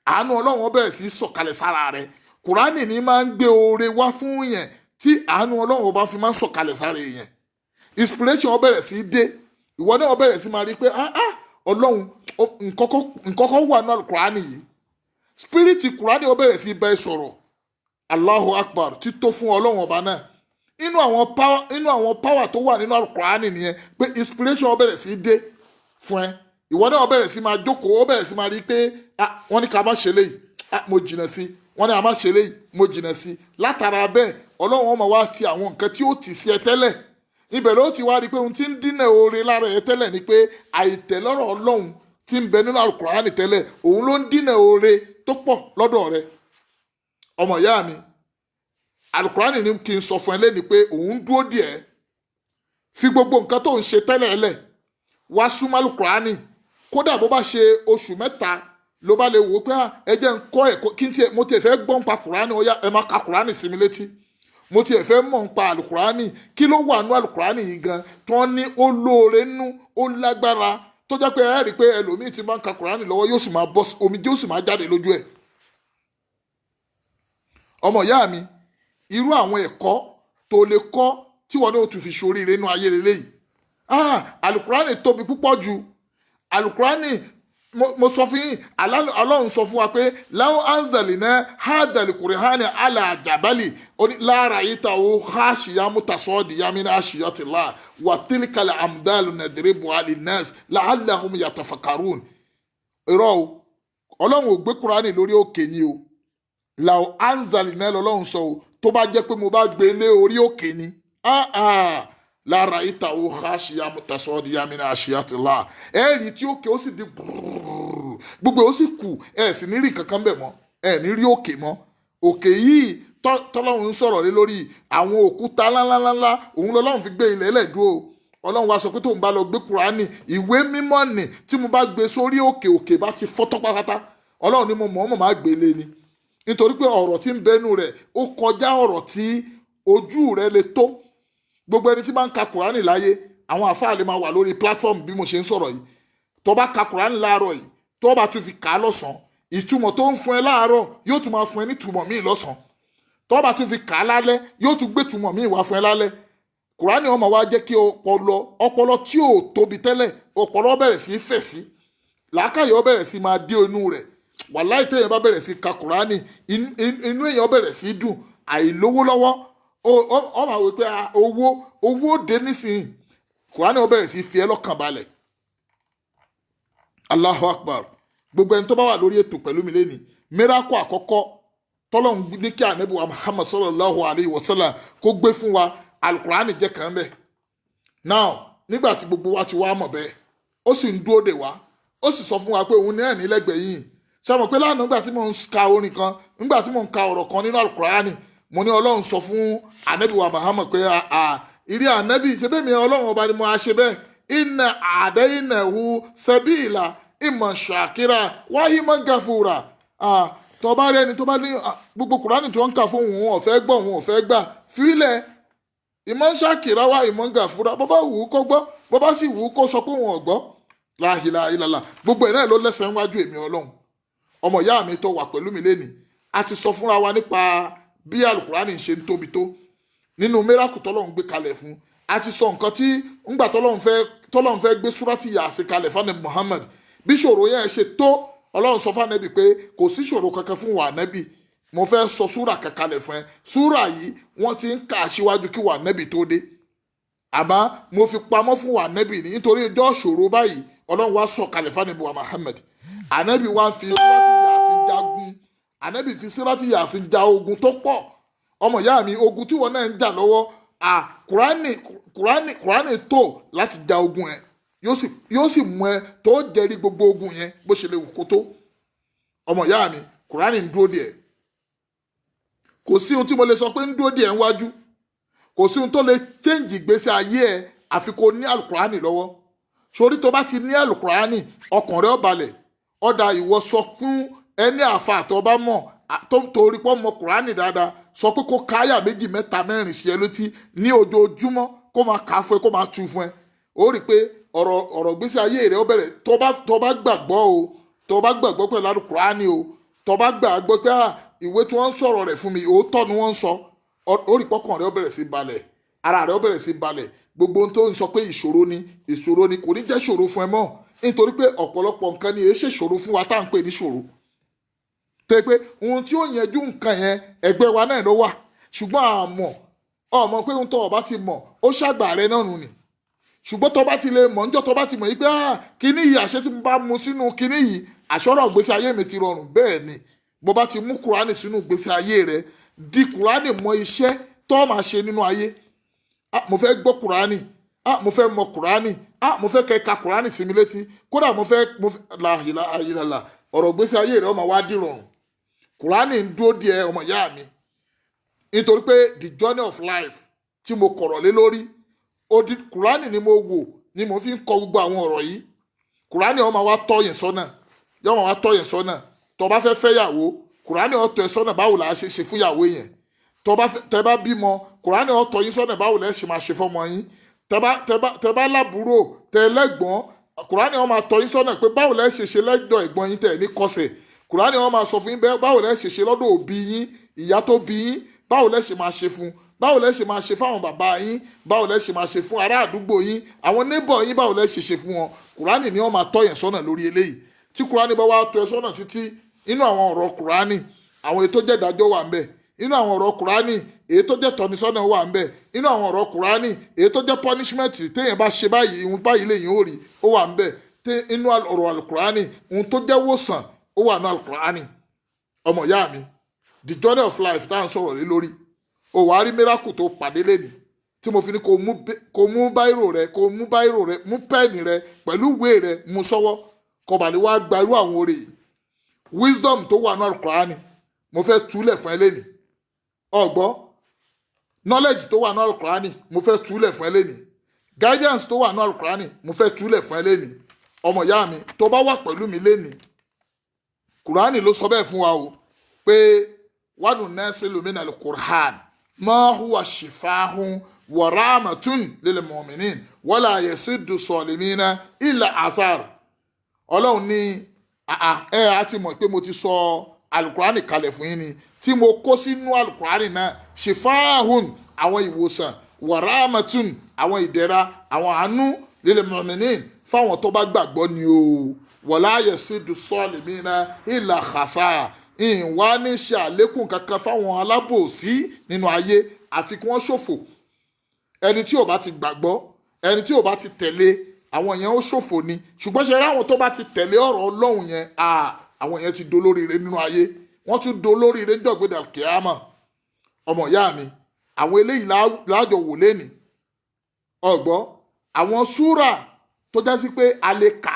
àánú ọlọ́run bẹ̀rẹ̀ sí sọ̀kalẹ̀ sára rẹ kùránì ni máa ń gbé oore wá fún yẹn tí àánú ọlọ́run ọba fi máa ń sọ̀kalẹ̀ sára èèyàn inspiration ó bẹ̀rẹ̀ sí dé ìwọ náà ó bẹ̀rẹ̀ sí máa rí pé ọlọ́run nǹkan kan wà náà kùránì yìí spirit kùránì ó bẹ̀rẹ̀ sí bá ẹ sọ̀rọ̀ Allahu Akbar tító fún ọlọ́run ọba náà inú àwọn power tó wà nínú kùránì nìyẹn pé inspiration ó bẹ̀rẹ̀ sí dé fún ẹ ìwọ náà ó bẹ̀rẹ̀ sí máa jókòó ó bẹ̀rẹ̀ sí máa rí pé wọ́n ní ká má ṣe léyìí mo jìnnà sí wọ́n ní a má ṣe léyìí mo jìnnà sí látara bẹ́ẹ̀ ọlọ́run ọmọ wa ti àwọn nǹkan tí ó tì sí ẹ tẹ́lẹ̀ ibẹ̀ ló ti wá rí pé ohun tí ń dínà oore lára ẹ tẹ́lẹ̀ ni pé àìtẹ̀lọ́rọ̀ ọlọ́run tí ń bẹ nínú alukurani tẹ́lẹ̀ òun ló ń dínà oore tó pọ̀ lọ́dọ̀ rẹ ọmọ ìyá mi alukurani ni kí n sọ fún ẹ lẹ́ni pé òun dúró díẹ̀ fi gbogbo nǹkan tó ń ṣe tẹ́lẹ̀ lẹ̀ wá súnmọ́ alukurani kódà bó bá ṣe oṣù mẹ́ta ló bá lè wò pé ẹ jẹ́ ń kọ́ ẹ̀kọ́ kí n tiẹ̀ mo tiẹ̀ fẹ́ gbọ́n pa kurani ó yá ẹ máa ka kurani sí mi létí mo tiẹ̀ fẹ́ mọ̀ ń pa alukurani kí ló wà nú alukurani yìí gan tí wọ́n ní ó lóore nú ó lágbára tó jẹ́ pé ẹ rí i pé ẹlòmíì ti máa ń ka kurani lọ́wọ́ yóò sì máa bọ́ omijé yóò sì máa jáde lójú ẹ̀. ọmọ ìyá mi irú àwọn ẹ̀kọ́ tó lè kọ́ tí wọ́n ní ó tún fi ṣoríire nínú ayé lélẹ́yìí alukurani tóbi púpọ̀ ju alukurani mo sọ fún yín Ọlọ́run sọ fún wa pé law anzalna hadal qur'ana ala jabali la ra'aytahu khashiyan mutasadiyan min khashiyatillah wa tilka al amdalu nadribuha linnas la'allahum yatafakkarun. irọ́ o Ọlọ́run ò gbé Kùránì lórí òkè ni o law anzalna lọ́lọ́run sọ o tó bá jẹ́ pé mo bá gbé lé orí òkè ni la ra'aytahu khashiyan mutasadiyan min khashiyatillah. ẹ̀rí tí òkè ó sì di gbogbo ó sì kù ẹ̀ sì ní rí kankan bẹ̀ mọ́ ẹ̀ ní rí òkè mọ́. òkè yìí tọ́lọ́run ń sọ̀rọ̀ lé lórí àwọn òkúta ńláńláńlá òun lọ́lọ́run fi gbé ilẹ̀ ẹlẹ́dúró. Ọlọ́run wa sọ pé tóun bá lọ gbé Kùránì ìwé mímọ́ nì tí mo bá gbé sórí òkè bá ti fọ́tọ́ pátá Ọlọ́run ni mo mọ̀ máa gbé lé ni nítorí pé ọ̀rọ̀ tí ń bẹnu rẹ̀ ó kọjá ọ̀rọ̀ tí ojú rẹ̀ lè tó. gbogbo ẹni tí bá ń ka Kùránì láyé àwọn àfáà lè máa wà lórí platform bí mo ṣe ń sọ̀rọ̀ yìí tó bá ka Kùránì láàárọ̀ yìí tó bá tún fi kà á lọ́sàn-án ìtumọ̀ tó ń fún ẹ láàárọ̀ yóò tún máa fún ẹ ní ìtumọ̀ míì lọ́sàn-án tó bá tún fi kà á lálẹ́ yóò tún gbé ìtumọ̀ míì wá fún ẹ lálẹ́. Kùránì ó máa wá jẹ́ kí ọpọlọ tí ò tóbi tẹ́lẹ̀ ọpọlọ bẹ̀rẹ̀ sí í fẹ̀ sí làákàyè ó bẹ̀rẹ̀ sí máa dé inú rẹ̀. wàláhì téèyàn bá bẹ̀rẹ̀ sí ka Kùránì inú èèyàn bẹ̀rẹ̀ sí dùn. àìlówó lọ́wọ́ ó máa wí pé owó dé nísìnyí Kùránì ó bẹ̀rẹ̀ sí fi ẹ́ lọ́kàn balẹ̀. Allahu Akbar. gbogbo ẹni tó bá wà lórí ètò pẹ̀lú mi lẹ́ni miracle àkọ́kọ́ tọ́lọ́run ní kí ànábì wa Muhammad sallallahu alayhi wa sallam kó gbé fún wa Al-Qur'ani jẹ́ kan bẹ́ẹ̀. now nígbà tí gbogbo wa ti wá mọ̀ bẹ́ẹ̀ ó sì ń dúró dè wá ó sì sọ fún wa pé òun ní ẹ̀ní lẹ́gbẹ̀ẹ́ yìí. ṣé mo pé lánàá nígbà tí mò ń ka orin kan nígbà tí mò ń ka ọ̀rọ̀ kan nínú Al-Qur'ani mo ní Ọlọ́run sọ fún ànábì wa Muhammad pé ìrí ànábì ṣe bẹ́ẹ̀ mi Ọlọ́run ọba ni mo á ṣe bẹ́ẹ̀ inna a'daynahu sabila imma shakira wa imma gafura. tó bá rí ẹni tó bá ní gbogbo Kùránì tí wọ́n ń kà fún òun ọ̀fẹ́ gbọ́ òun ọ̀fẹ́ gbà fílẹ̀ ìmọ̀ ṣàkìrá wa ìmọ̀ gàfúrà bó bá wù ú kó gbọ́ bó bá sì wù ú kó sọ pé òun ọ̀gbọ́ la ilaha illallah. gbogbo ẹ̀ náà ló lẹ́sẹ̀ níwájú èmi Ọlọ́run. ọmọ ìyá mi tó wà pẹ̀lú mi lẹ́nìí a ti sọ fúnra wa nípa bí Al-Qur'ani ṣe ń tóbi tó nínú miracle tọ́lọ́run gbé kalẹ̀ fún. a ti sọ nǹkan tí ńgbà tọ́lọ́run fẹ́ gbé súrátì Yásìn kalẹ̀ fún Muhammad bí ṣòro yẹn ṣe tó Ọlọ́run sọ fún ànábì pé kò sí ṣòro kankan fún wa ànábì mo fẹ́ sọ súrà kankanlẹ̀ fún ẹ. súrà yìí wọ́n ti ń kà síwájú kí wà ànábì tó dé àmọ́ mo fi pamọ́ fún wà ànábì ní nítorí ọjọ́ ṣòro báyìí Ọlọ́run wá sọ kalẹ̀ fún ànábì wa Muhammad. ànábì wa fi súrátì Yásìn jagun ànábì fi súrátì Yásìn ja ogun tó pọ̀. ọmọ ìyá mi ogun tí wọn náà ń jà lọ́wọ́ Kùránì tó láti ja ogun ẹ̀ yóò sì mú ẹ tó jẹ́rí gbogbo ogun yẹn bó ṣe lè wù kó tó. ọmọ ìyá mi Kùránì ń dúró díẹ̀ kò sí ohun tí mo lè sọ pé ń dúró díẹ̀ níwájú kò sí ohun tó lè change ìgbésí ayé ẹ àfi kó ní Al-Qur'ani lọ́wọ́. sórí tó bá ti ní Al-Qur'ani ọkàn rẹ ó balẹ̀ ọ̀dà ìwọ sọ fún ẹni àfa àtọ́ bá mọ̀ torí pọ́ mọ Kùránì dáadáa sọ pé kó káyà 2, 3, 4 sí ẹ létí ní ojoojúmọ́ kó máa kà á fún ẹ kó máa tú fún ẹ. ó rí i pé ọ̀rọ̀ gbèsè ayé rẹ̀ ó bẹ̀rẹ̀ tó bá gbàgbọ́ o tó bá gbàgbọ́ pẹ̀lú Al-Qur'ani o tó bá gbàgbọ́ pé ìwé tí wọ́n ń sọ̀rọ̀ rẹ̀ fún mi òótọ́ ni wọ́n ń sọ ó rí pọ́kàn rẹ̀ ó bẹ̀rẹ̀ sí balẹ̀ ara rẹ̀ ó bẹ̀rẹ̀ sí balẹ̀ gbogbo ohun tó ń sọ pé ìṣòro ni kò ní jẹ́ ṣòro fún ẹ mọ́ nítorí pé ọ̀pọ̀lọpọ̀ nǹkan ni èé ṣe ṣòro fún wa tá à ń pè ní ṣòro tó yẹ pé ohun tí ó yanjú nǹkan yẹn ẹgbẹ́ wa náà ló wà ṣùgbọ́n ọmọ pé ohun tó ọba ti mọ̀ ó ṣàgbà rẹ náà nù ni ṣùgbọ́n tó bá ti lè mọ̀ níjọ́ tó bá ti mọ̀ yí pé kíní yìí àṣẹ tí mo bá mu sínú kíní yìí àṣọ́rọ̀ ìgbésí ayé mi ti rọrùn bẹ́ẹ̀ ni bó bá ti mú Kùránì sínú ìgbésí ayé rẹ di Kùránì mọ iṣẹ́ tó máa ṣe nínú ayé. mo fẹ́ gbọ́ Kùránì mo fẹ́ mọ Kùránì mo fẹ́ kẹ́ka Kùránì sí mi létí kódà mo fẹ́ la ilaha illallah ọ̀rọ̀ ìgbésí ayé rẹ ó máa wá dìrọ̀rùn. Kùránì ń dúró díẹ̀ ọmọ ìyá mi nítorí pé the journey of life tí mo kọ̀rọ̀ lé lórí Kùránì ni mo wò ni mo fi ń kọ gbogbo àwọn ọ̀rọ̀ yìí. Kùránì ó máa wá tọ́ yẹn sọ́nà yóò máa wá tọ́ yẹn sọ́nà tó bá fẹ́ fẹ́yàwó Kùránì ó tọ́ ẹ sọ́nà báwo la ṣe ṣe fúnyàwó yẹn tẹ́ bá bímọ Kùránì ó tọ́ yín sọ́nà báwo la ṣe máa ṣe fọ́mọ yín tẹ́ bá lábúrò tẹ́ lẹ́gbọ́n Kùránì ó máa tọ́ yín sọ́nà pé báwo la ṣe ṣe lẹ́gbọ́n ẹ̀gbọ́n yín tẹ́ ní kọsẹ̀ Kùránì ó máa sọ fún yín báwo la ṣe ṣe lọ́dọ̀ òbí yín ìyá tó bí yín báwo la ṣe máa ṣe fún báwo lẹ ṣe máa ṣe fáwọn bàbá yín báwo lẹ ṣe máa ṣe fún ará àdúgbò yín àwọn neighbor yín báwo lẹ ṣe ṣe fún wọn Kùránì ni wọ́n máa tọ́ yẹn sọ́nà lórí eléyìí tí kùránì bá wá tó ẹ sọ́nà títí inú àwọn ọ̀rọ̀ kùránì àwọn èyí tó jẹ́ ìdájọ́ wà ń bẹ̀, inú àwọn ọ̀rọ̀ kùránì èyí tó jẹ́ tọ́nisọ́nà wà ń bẹ̀, inú àwọn ọ̀rọ̀ kùránì èyí tó jẹ́ punishment téèyàn bá ṣe báyìí ìhun báyìí lèyìn ó rí ó wà ń bẹ̀, inú ọ̀rọ̀ alukùránì ohun tó jẹ́ wòsàn ó wà ní alukùránì. ọmọ ìyá mi the journey of life tá à ń sọ̀rọ̀ lé lórí ó wàá rí miracle tó pàdé lẹ́nìí tí mo fi ní kó mú báírò rẹ mú pẹ́ẹ̀nì rẹ pẹ̀lú ìwé rẹ mú sọ́wọ́ kó bá lè wá gba irú àwọn oore yìí. Wisdom tó wà ní alukùránì mo fẹ́ túlẹ̀ fún ẹ lẹ́nìí. ọ̀gbọ́ knowledge tó wà ní alukùránì mo fẹ́ túlẹ̀ fún ẹ lẹ́nìí. Guidance tó wà ní alukùránì mo fẹ́ túlẹ̀ fún ẹ lẹ́nìí. ọmọ ìyá mi tó bá wà pẹ̀lú mi lẹ́nìí kùránì ló sọ bẹ́ẹ̀ fún wa o pé wàdùn náà ṣe lómìnà alukùránì ma huwa shifahun wa rahmatun lil mu'minin wala yasidu salimina illa azar. ọlọ́run ní a ti mọ̀ pé mo ti sọ alukurani kalẹ̀ fún yín ni tí mo kó sínú alukurani náà shifahun àwọn ìwòsàn wa rahmatun àwọn ìdẹ̀ra àwọn àánú lil mu'minin fáwọn tó bá gbàgbọ́ ni o wala yasidu salimina illa khasara. ìwà ní ṣe àlékún kankan fáwọn alábòsí nínú ayé àfi kí wọ́n ṣòfò. ẹni tí ò bá ti gbàgbọ́ ẹni tí ò bá ti tẹ̀lé àwọn yẹn ó ṣòfò ni. ṣùgbọ́n ṣe ráwọn tó bá ti tẹ̀lé ọ̀rọ̀ ọlọ́run yẹn àwọn yẹn ti dolóríire nínú ayé wọ́n tún dolóríire jọ̀gbẹ́dà kíámà. ọmọ ìyá mi àwọn eléyìí láàjọ wò lẹ́nìí. ọ̀gbọ́ àwọn súrà tó já sí pé a lè kà.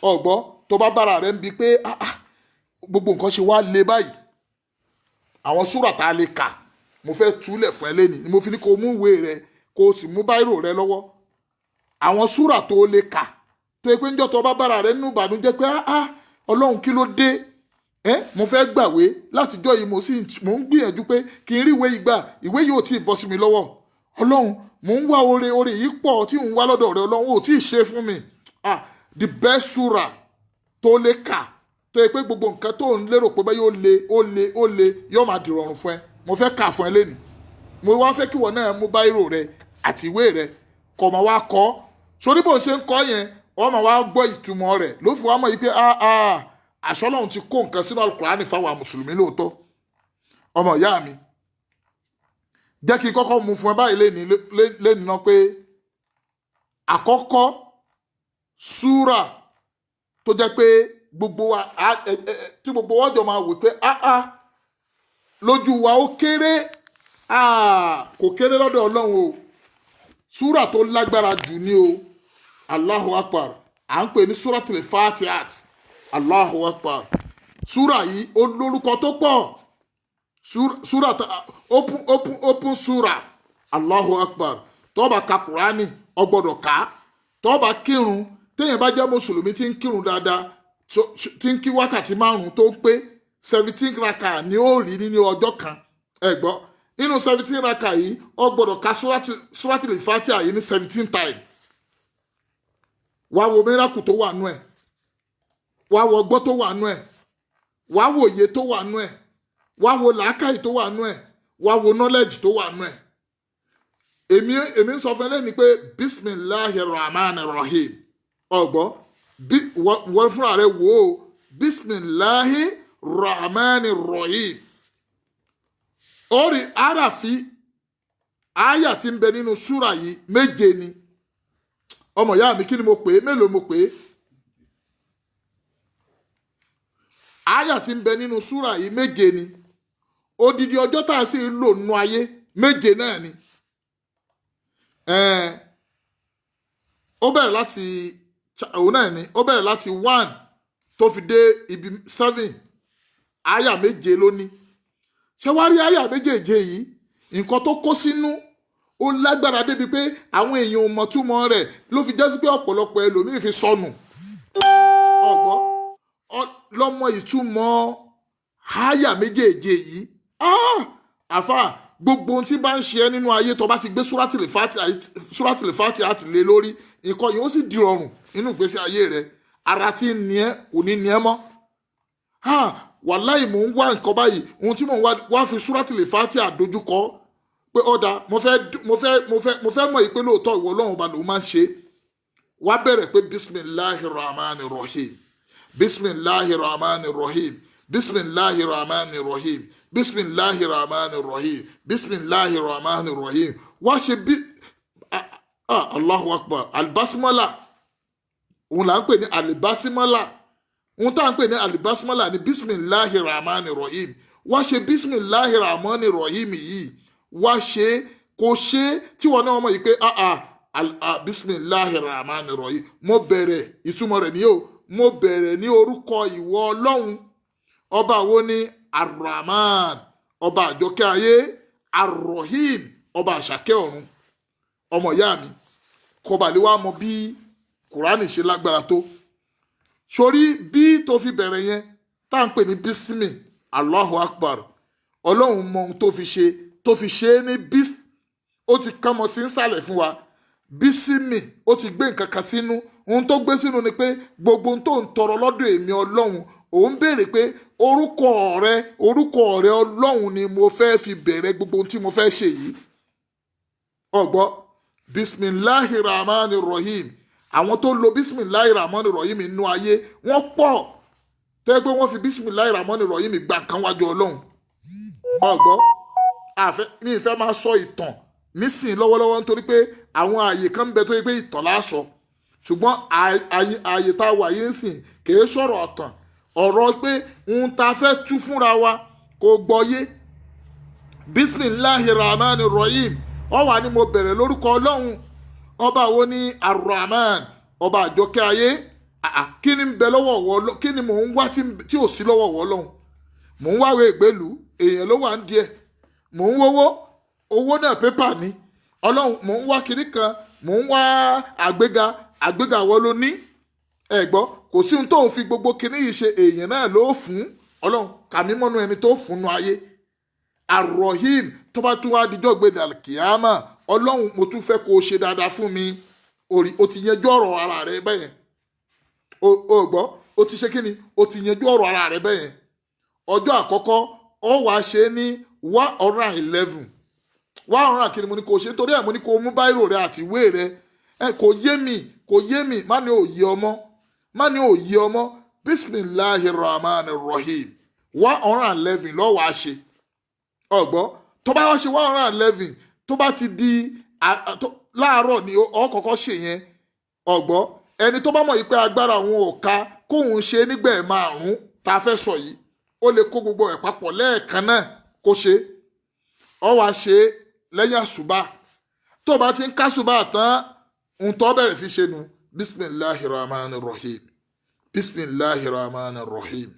ọ̀gbọ́ tó bá bára rẹ̀ ń bi pé gbogbo nǹkan ṣe wá le báyìí àwọn súrà tá a lè kà mo fẹ́ túlẹ̀ fún ẹ lẹ́nìí ni mo fi ní kó mú ìwé rẹ kó o sì mú báírò rẹ lọ́wọ́. àwọn súrà tó lè kà tó yẹ pé níjọ́ tó bá bára rẹ nínú ìbànújẹ́ pé ọlọ́run kí ló dé mo fẹ́ gbàwé látijọ́ yìí mo ń gbìyànjú pé kí n rí ìwé yìí gbà ìwé yìí ò tí ì bọ́ sí mi lọ́wọ́ ọlọ́run mo ń wá oore yìí pọ̀ tí ń wá lọ́dọ̀ rẹ ọlọ́run ò tí ì ṣe fún mi. The best súrà tó lè kà tó yẹ pé gbogbo nǹkan tó ń lérò pé báyìí ó le yóò máa dìrọ̀rùn fún ẹ mo fẹ́ kà fún ẹ lẹ́nu mo wá fẹ́ kí wọ́n náà mú báírò rẹ àti ìwé rẹ kó máa wá kọ sórí bó ṣe ń kọ yẹn wọ́n máa wá gbọ́ ìtumọ̀ rẹ̀ ló fi wá mọ̀ yìí pé àṣọlọ́run ti kó nǹkan sínú alukurani fáwọn mùsùlùmí lóòótọ́. ọmọ ìyá mi jẹ́ kí n kọ́kọ́ mú fún ẹ báyìí lẹ́nu náà pé àkọ́kọ́ súrà tó jẹ́ pé gbogbo wa tí gbogbo wa jọ máa wò pé lójú wa ó kéré kò kéré lọ́dọ̀ ọlọ́run o súrà tó lágbára jù ní o Allahu Akbar à ń pè ní súratul Fatihat Allahu Akbar. súrà yìí ó lórúkọ tó pọ̀ súrà open súrà Allahu Akbar. tó bá ka Kùránì ó gbọ́dọ̀ ká tó bá kírun téèyàn bá jẹ́ mùsùlùmí tí ń kírun dáadáa tí ń kí wákàtí 5 tó pé 17 raka ni ó rí nínú ọjọ́ kan ẹ̀gbọ́ nínú 17 raka yìí ó gbọ́dọ̀ ka súratul Fatiha yìí ní 17 times. wá wo miracle tó wà nú ẹ̀ wá wo ọgbọ́n tó wà nú ẹ̀ wá wo òye tó wà nú ẹ̀ wá wo làákàyè tó wà nú ẹ̀ wá wo knowledge tó wà nú ẹ̀. èmi ń sọ fún ẹ lẹ́ni pé bismillahir rahmanir rahim ọ̀gbọ́ wọ́n fúnra rẹ̀ wò ó bismillahir rahmanir rahim. orí àràfi àyà tí ń bẹ nínú súrà yìí 7 ni. ọmọ ìyá mi kí ni mo pè é mélòó mo pè é. àyà tí ń bẹ nínú súrà yìí 7 ni. odidi ọjọ́ tá a sì ń lò nínú ayé 7 náà ni. ó bẹ̀rẹ̀ láti òun náà ni ó bẹ̀rẹ̀ láti 1 tó fi dé ibi 7 àyà 7 ló ní. ṣé wàá rí àyà méjèèje yìí nǹkan tó kó sínú ó lágbára débi pé àwọn èèyàn ò mọ̀túmọ̀ rẹ̀ ló fi jẹ́ sí pé ọ̀pọ̀lọpọ̀ ẹlòmíì fi sọnù. ọ̀gbọ́ lọ́mọ ìtumọ̀ àyà méjèèje yìí àfà gbogbo ohun tí bá ń ṣe ẹ́ nínú ayé tó bá ti gbé súratul Fatiha àti lé lórí nǹkan yìí ó sì di rọrùn nínú ìgbésí ayé rẹ̀ ara tí ń ní ẹ́ kò ní ní ẹ́ mọ́. wàláì mò ń wá nǹkan báyìí ohun tí mò ń wá fi súratul Fatiha dojúkọ pé ọ̀dà mo fẹ́ mọ̀ yìí pé lóòótọ́ ìwọ ọlọ́run ọba lòun máa ń ṣe. wá bẹ̀rẹ̀ pé bismillahir rahmanir rahim bismillahir rahmanir rahim, bismillahir rahmanir rahim, bismillahir rahmanir rahim, bismillahir rahmanir rahim. Wá ṣe bí Allahu akbar, albasmala òun là ń pè ní alibasmala. Ohun tá à ń pè ní alibasmala ní bismillahir rahmanir rahim. Wá ṣe bismillahir rahmanir rahim yìí, wá ṣe kò ṣe tí wọn náà mọ̀ yìí pé bismillahir rahmanir rahim, mo bẹ̀rẹ̀, ìtumọ̀ rẹ̀ ni o, mo bẹ̀rẹ̀ ní orúkọ ìwọ ọlọ́run ọba wo ni arrahman, ọba àjọkẹ́ ayé, arrohim, ọba àṣàkẹ́ ọ̀run. Ọmọ ìyá mi kọba lè wá mọ bí kùránì ṣe lágbára tó. Sórí bí tó fi bẹ̀rẹ̀ yẹn tá à ń pè ní bísímì, Allahu akbar, ọlọ́run mọ ohun tó fi ṣe é ní bís, ó ti kán mọ sí nsàlẹ̀ fún wa. Bísímì ó ti gbé nǹkan kan sínú, ohun tó gbé sínú ni pé gbogbo ohun tó ń tọrọ lọ́dọ̀ èmi ọlọ́run, òun béèrè pé orúkọ rẹ ọlọ́run ni mo fẹ́ fi bẹ̀rẹ̀ gbogbo ohun tí mo fẹ́ ṣe yìí. Ọgbọ́ bismillahir rahmanir rahim, àwọn tó lo bismillahir rahmanir rahim nínú ayé wọ́n pọ̀ tẹ́ pé wọ́n fi bismillahir rahmanir rahim gba nǹkan wájú ọlọ́run. Ọgbọ́ mi ìfẹ́ máa sọ ìtàn nísìn lọ́wọ́lọ́wọ́ nítorí pé àwọn ààyè kan ń bẹ tó yẹ pé ìtàn lásọ, ṣùgbọ́n ààyè tá a wà yìí ń sìn kìí sọ̀rọ̀ ọ̀tàn, ọ̀rọ̀ pé ohun tá a fẹ́ tú fúnra wa kò gbọ́yé. Bismillahir rahmanir rahim, ó wà ní mo bẹ̀rẹ̀ lórúkọ ọlọ́run ọba wo ní arrahman, ọba àjọkẹ́ ayé. Kí ni ń bẹ lọ́wọ́ ọ̀wọ́, kí ni mò ń wá tí ò sí lọ́wọ́ ọ̀wọ́ ọlọ́run? Mò ń wáwé ìgbélú, èèyàn ló wà ń díẹ̀. Mò ń wówó, owó náà pépà ni. Ọlọ́run, mò ń wá kinní kan, mò ń wá àgbéga wọ́n ló ní. Ẹ gbọ́, kò sí ohun tó ń fi gbogbo kinní yìí ṣe, èèyàn náà ló fún. Ọlọ́run, kàmí mọ́nú ẹni tó fún nu ayé. Arrohim, tó bá tún wá dijọ́ gbé dàlkìámà, ọlọ́run mo tún fẹ́ kó o ṣe dáadáa fún mi. O ti yanjú ọ̀rọ̀ ara rẹ bẹ́yẹn. O gbọ́, o ti ṣe kíni, o ti yanjú ọ̀rọ̀ ara rẹ bẹ́yẹn. Ọjọ́ àkọ́kọ́ ọ wàá ṣe ní 111. 100 kí ni mo ní kó o ṣe, torí ẹ̀ mo ní kó o mú báírò rẹ àti ìwé rẹ. Kò yé mi, má ní òye ọmọ. Bismillahir rahmanir rahim, 111 ló wàá ṣe. Ọgbọ́, tó bá wá ṣe 111, tó bá ti di láàárọ̀ ni ó kọ́kọ́ ṣe yẹn. Ọgbọ́, ẹni tó bá mọ̀ yìí pé agbára òun ò ká kóun ṣe nígbà 5 tá a fẹ́ sọ yìí, ó lè kó gbogbo ẹ̀ papọ̀ lẹ́ẹ̀kan náà kó ṣe. Ó wá ṣe lẹ́yìn àṣùbà. Tó bá ti ń kásùbà tán, ohun tó bẹ̀rẹ̀ sí ṣe nu bismillahir rahmanir rahim, bismillahir rahmanir rahim,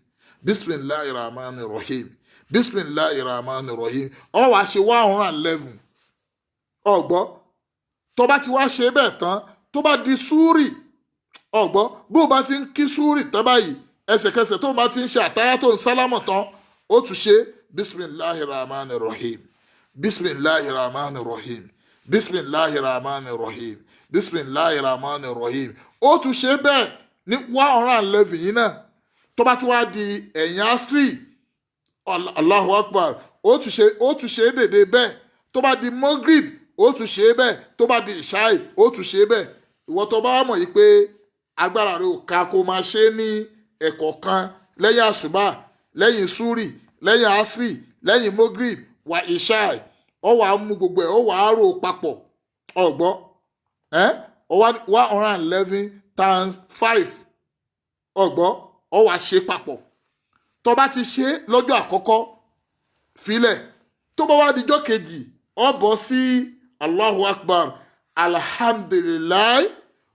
bismillahir rahmanir rahim, bismillahir rahmanir rahim. Ó wá ṣe 111. Ọgbọ́, tó bá ti wá ṣe bẹ́ẹ̀ tán, tó bá di súrì, ọgbọ́, bó bá ti ń kí súrì tán báyìí, ẹsẹ̀kẹsẹ̀ tó bá ti ń ṣe àtáyá tó ń sálámọ̀ tán, ó tún ṣe bismillahir rahmanir rahim, bismillahir rahmanir rahim, bismillahir rahmanir rahim, bismillahir rahmanir rahim. Ó tún ṣe bẹ́ẹ̀ ní 111 yìí náà. Tó bá tún wá di ẹ̀yìn astri, Allahu akbar, ó tún ṣe dédé bẹ́ẹ̀. Tó bá di Maghrib, ó tún ṣe bẹ́ẹ̀. Tó bá di ìṣáì, ó tún ṣe bẹ́ẹ̀. Ìwọ tó bá mọ̀ yìí pé agbára rẹ ò ká kó máa ṣe ní ẹ̀kọ̀ọ̀kan lẹ́yìn àṣùbà, lẹ́yìn súrì, lẹ́yìn asri, lẹ́yìn Maghrib, wà ìṣáì, ó wàá mú gbogbo ẹ̀, ó wàá rò papọ̀. Ọ̀gbọ́, 111 times 5. Ọ̀gbọ́, ó wàá ṣe papọ̀. Tó bá ti ṣe lọ́jọ́ àkọ́kọ́ filẹ̀, tó bá wá dijọ́ kejì, ó bọ́ sí Allahu akbar, alhamdulillahi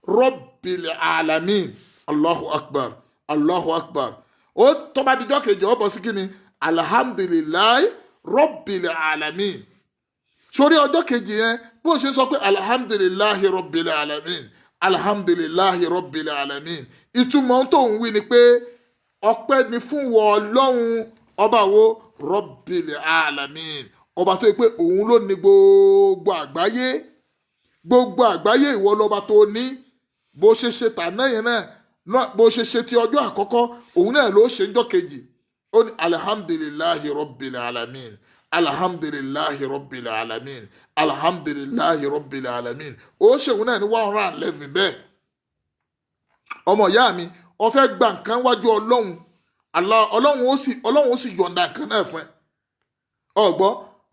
rabbil alamin, Allahu akbar, Allahu akbar. Ó tó bá dijọ́ kejì, ó bọ́ sí kíni, alhamdulillahi rabbil alamin. Sórí ọjọ́ kejì yẹn, bó ṣe sọ pé alhamdulillahi rabbil alamin, alhamdulillahi rabbil alamin, ìtumọ̀ tó ń wí ni pé ọpẹ́ ni fún wọ ọlọ́run ọba wo rabbil alamin, ọba tó yẹ pé òun ló ní gbogbo àgbáyé ìwọ lọba tó ní. Bó ṣe ṣe tàná yẹn náà, bó ṣe ṣe ti ọjọ́ àkọ́kọ́, òun náà ló ṣe ńjọ́ kejì. Ó ní alhamdulillahi rabbil alamin, alhamdulillahi rabbil alamin, alhamdulillahi rabbil alamin. Ó ṣe òun náà ní 111 bẹ́ẹ̀. Ọmọ ìyá mi, ó fẹ́ gba nǹkan wájú ọlọ́run ọlọ́run ó sì yọ̀ǹda nǹkan náà fún ẹ ọ̀gbọ́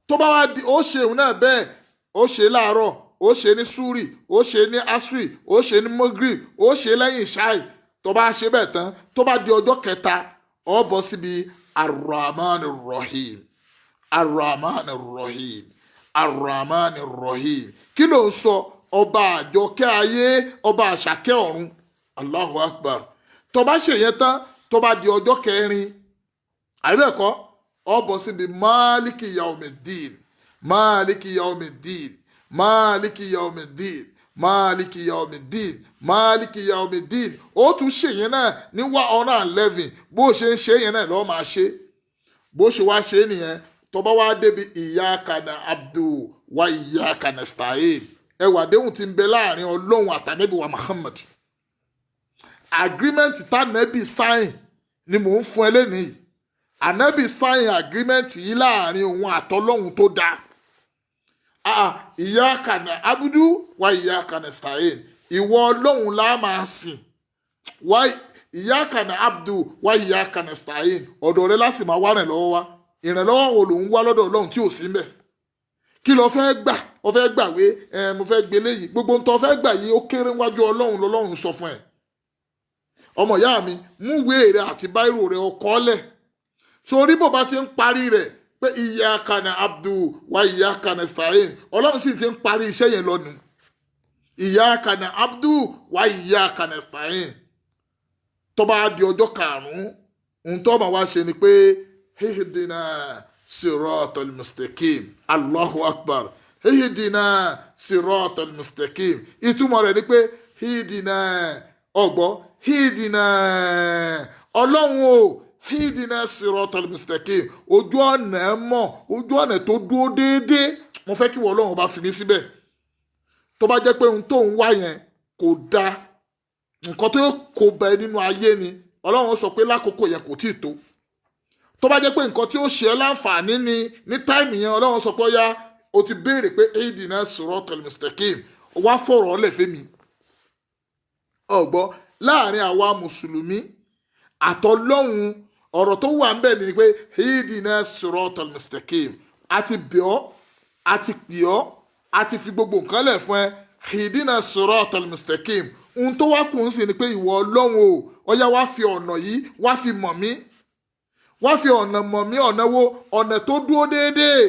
tó bá wá di ó ṣe òun náà bẹ́ẹ̀ ó ṣe láàárọ̀ ó ṣe ní súrì ó ṣe ní asri ó ṣe ní mogrib ó ṣe lẹ́yìn ṣáì tó bá ṣe bẹ́ẹ̀ tán tó bá di ọjọ́ kẹta ó bọ́ síbi arrahman rahim arrahman rahim arrahman rahim kí ló ń sọ ọba àjọkẹ́ ayé ọba àṣàkẹ́ ọ̀run allahu akbar tó bá ṣe yẹn tán tó bá di ọjọ́ kẹrin àbẹ́ẹ̀kọ́ ó bọ́ síbi máàlìkì yaumidin máàlìkì yaumidin máàlìkì yaumidin máàlìkì yaumidin máàlìkì yaumidin ó tún ṣe yẹn náà ní 111 bó ṣe ń ṣe yẹn náà lọ́ọ́ máa ṣe bó ṣe wá ṣe nìyẹn tó bá wá débi iyyaka na'budu wa iyyaka nasta'in ẹwà déhùn ti ń bẹ láàrin ọlọ́run àtànẹ́bí wa Muhammad agreement tànẹ́bí sáìn ni mò ń fún ẹ lẹ́nìí ànẹ́bí sáìn agreement yìí láàrin òun àtọlọ́run tó dáa iyyaka na'budu wa iyyaka nasta'in ìwọ ọlọ́run la máa sìn wá iyyaka na'budu wa iyyaka nasta'in ọ̀dọ̀ rẹ láti máa wá rìn lọ́wọ́ wá ìrànlọ́wọ́ wo lòun wá lọ́dọ̀ ọlọ́run tí ò sí mbẹ̀ kí lo fẹ́ gbà ọ fẹ́ gbàwé mo fẹ́ gbélé yìí gbogbo ntọ́ fẹ́ gbà yìí ó kéré wájú ọlọ́run lọ́lọ́run sọ fún ẹ ọmọ ìyá mi mú ìwé rẹ àti báírò rẹ ọkọ lẹ̀ sórí bó bá ti ń parí rẹ̀ pé iyyaka na'budu wa iyyaka nasta'in ọlọ́run sì ti ń parí iṣẹ́ yẹn lọ́nu iyyaka na'budu wa iyyaka nasta'in tó bá di ọjọ́ karùn-ún ohun tó máa wá ṣe ni pé ihdina siratal mustaqim allahu akbar ihdina siratal mustaqim ìtumọ̀ rẹ̀ ni pé ihdina ọgbọ́ ihdina ọlọ́run o ihdina siratal mustaqim ojú ọ̀nà mọ̀ ojú ọ̀nà tó dúró déédéé mo fẹ́ kí wọ́n ọlọ́run bá fi mí síbẹ̀ tó bá jẹ́ pé ohun tó ń wá yẹn kò dáa nǹkan tó kò bẹ nínú ayé ni ọlọ́run sọ pé lákòókò yẹn kò tíì tó bá jẹ́ pé nǹkan tí ó ṣe ẹ́ láǹfààní ni ní táìmì yẹn ọlọ́run sọ pé ó yá o ti béèrè pé ihdina siratal mustaqim wá fọ̀rọ̀ ọ́lẹ̀ fẹ́mi ọ̀gbọ́ láàrin àwa mùsùlùmí àtọlọ́hun ọ̀rọ̀ tó wà ń bẹ̀ ni pé ihdina siratal mustaqim àti bẹ̀ ọ́ àti pè ọ́ àti fi gbogbo nǹkan lẹ̀ fún ẹ ihdina siratal mustaqim ohun tó wá kù ń sìn ni pé ìwọ ọlọ́run o ó yá wá fi ọ̀nà yìí wá fi mọ̀ mí wá fi ọ̀nà mọ̀ mí ọ̀nà wo ọ̀nà tó dúró déédéé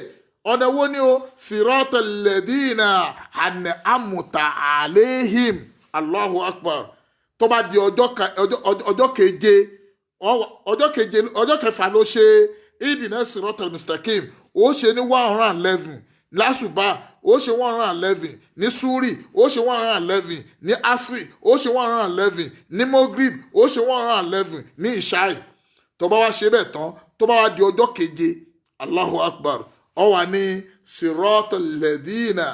ọ̀nà wo ni o siratal ladina an'amta alayhim allahu akbar tó bá di ọjọ́ keje ọjọ́ kẹfà ló ṣe ihdina siratal mustaqim ó ṣe ní 111 lásùbà ó ṣe 111 ní súrì ó ṣe 111 ní asri ó ṣe 111 ní mogrib ó ṣe 111 ní ìṣáì tó bá wá ṣe bẹ́ẹ̀ tán tó bá wá di ọjọ́ keje allahu akbar ó wà ní siratal ladina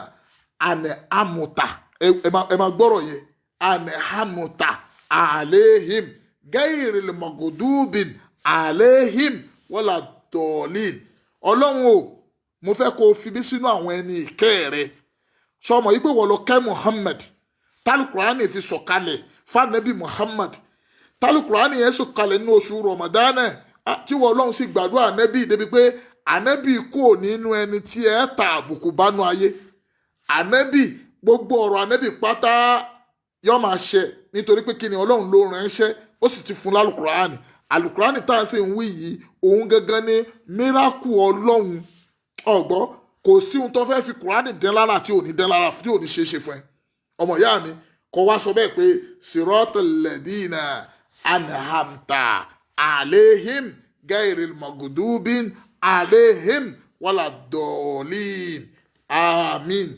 an'amta ẹ máa gbọ́rọ̀ yẹn an'amta alayhim gayril maghdubin alayhim wala dolin ọlọ́run o mo fẹ́ kó o fi mí sínú àwọn ẹni ìkẹ́ rẹ sọmọ yìí pé wọ́n lọ kẹ́ Muhammad tálùkùránì fi sọ̀kalẹ̀ fanabi Muhammad tálùkùránì yẹn sọ̀kalẹ̀ nínú oṣù Ramadana tí wọ́n ọlọ́run sì gbàdúrà ànẹ́bì débi pé ànẹ́bì kò nínú ẹni tí ẹ ta àbùkù bánú ayé ànẹ́bì gbogbo ọ̀rọ̀ ànẹ́bì pátá yọ máa ṣẹ nítorí pé kíni ọlọ́run ló ránṣẹ́ ó sì ti fún lálùkùránì àlùkùránì tá à ń sì ń wí yìí òun gangan ni míràkù ọlọ́run ọgbọ́ kò sí ohun tó fẹ́ fi kùránì dán lára tí ò ní dán lára tí ò ní ṣe é ṣe fún ẹ ọmọ ìyá mi kọ wá sọ bẹ́ẹ̀ pé siratal ladina an'amta alayhim gayril maghdubin alayhim wala dolin àmín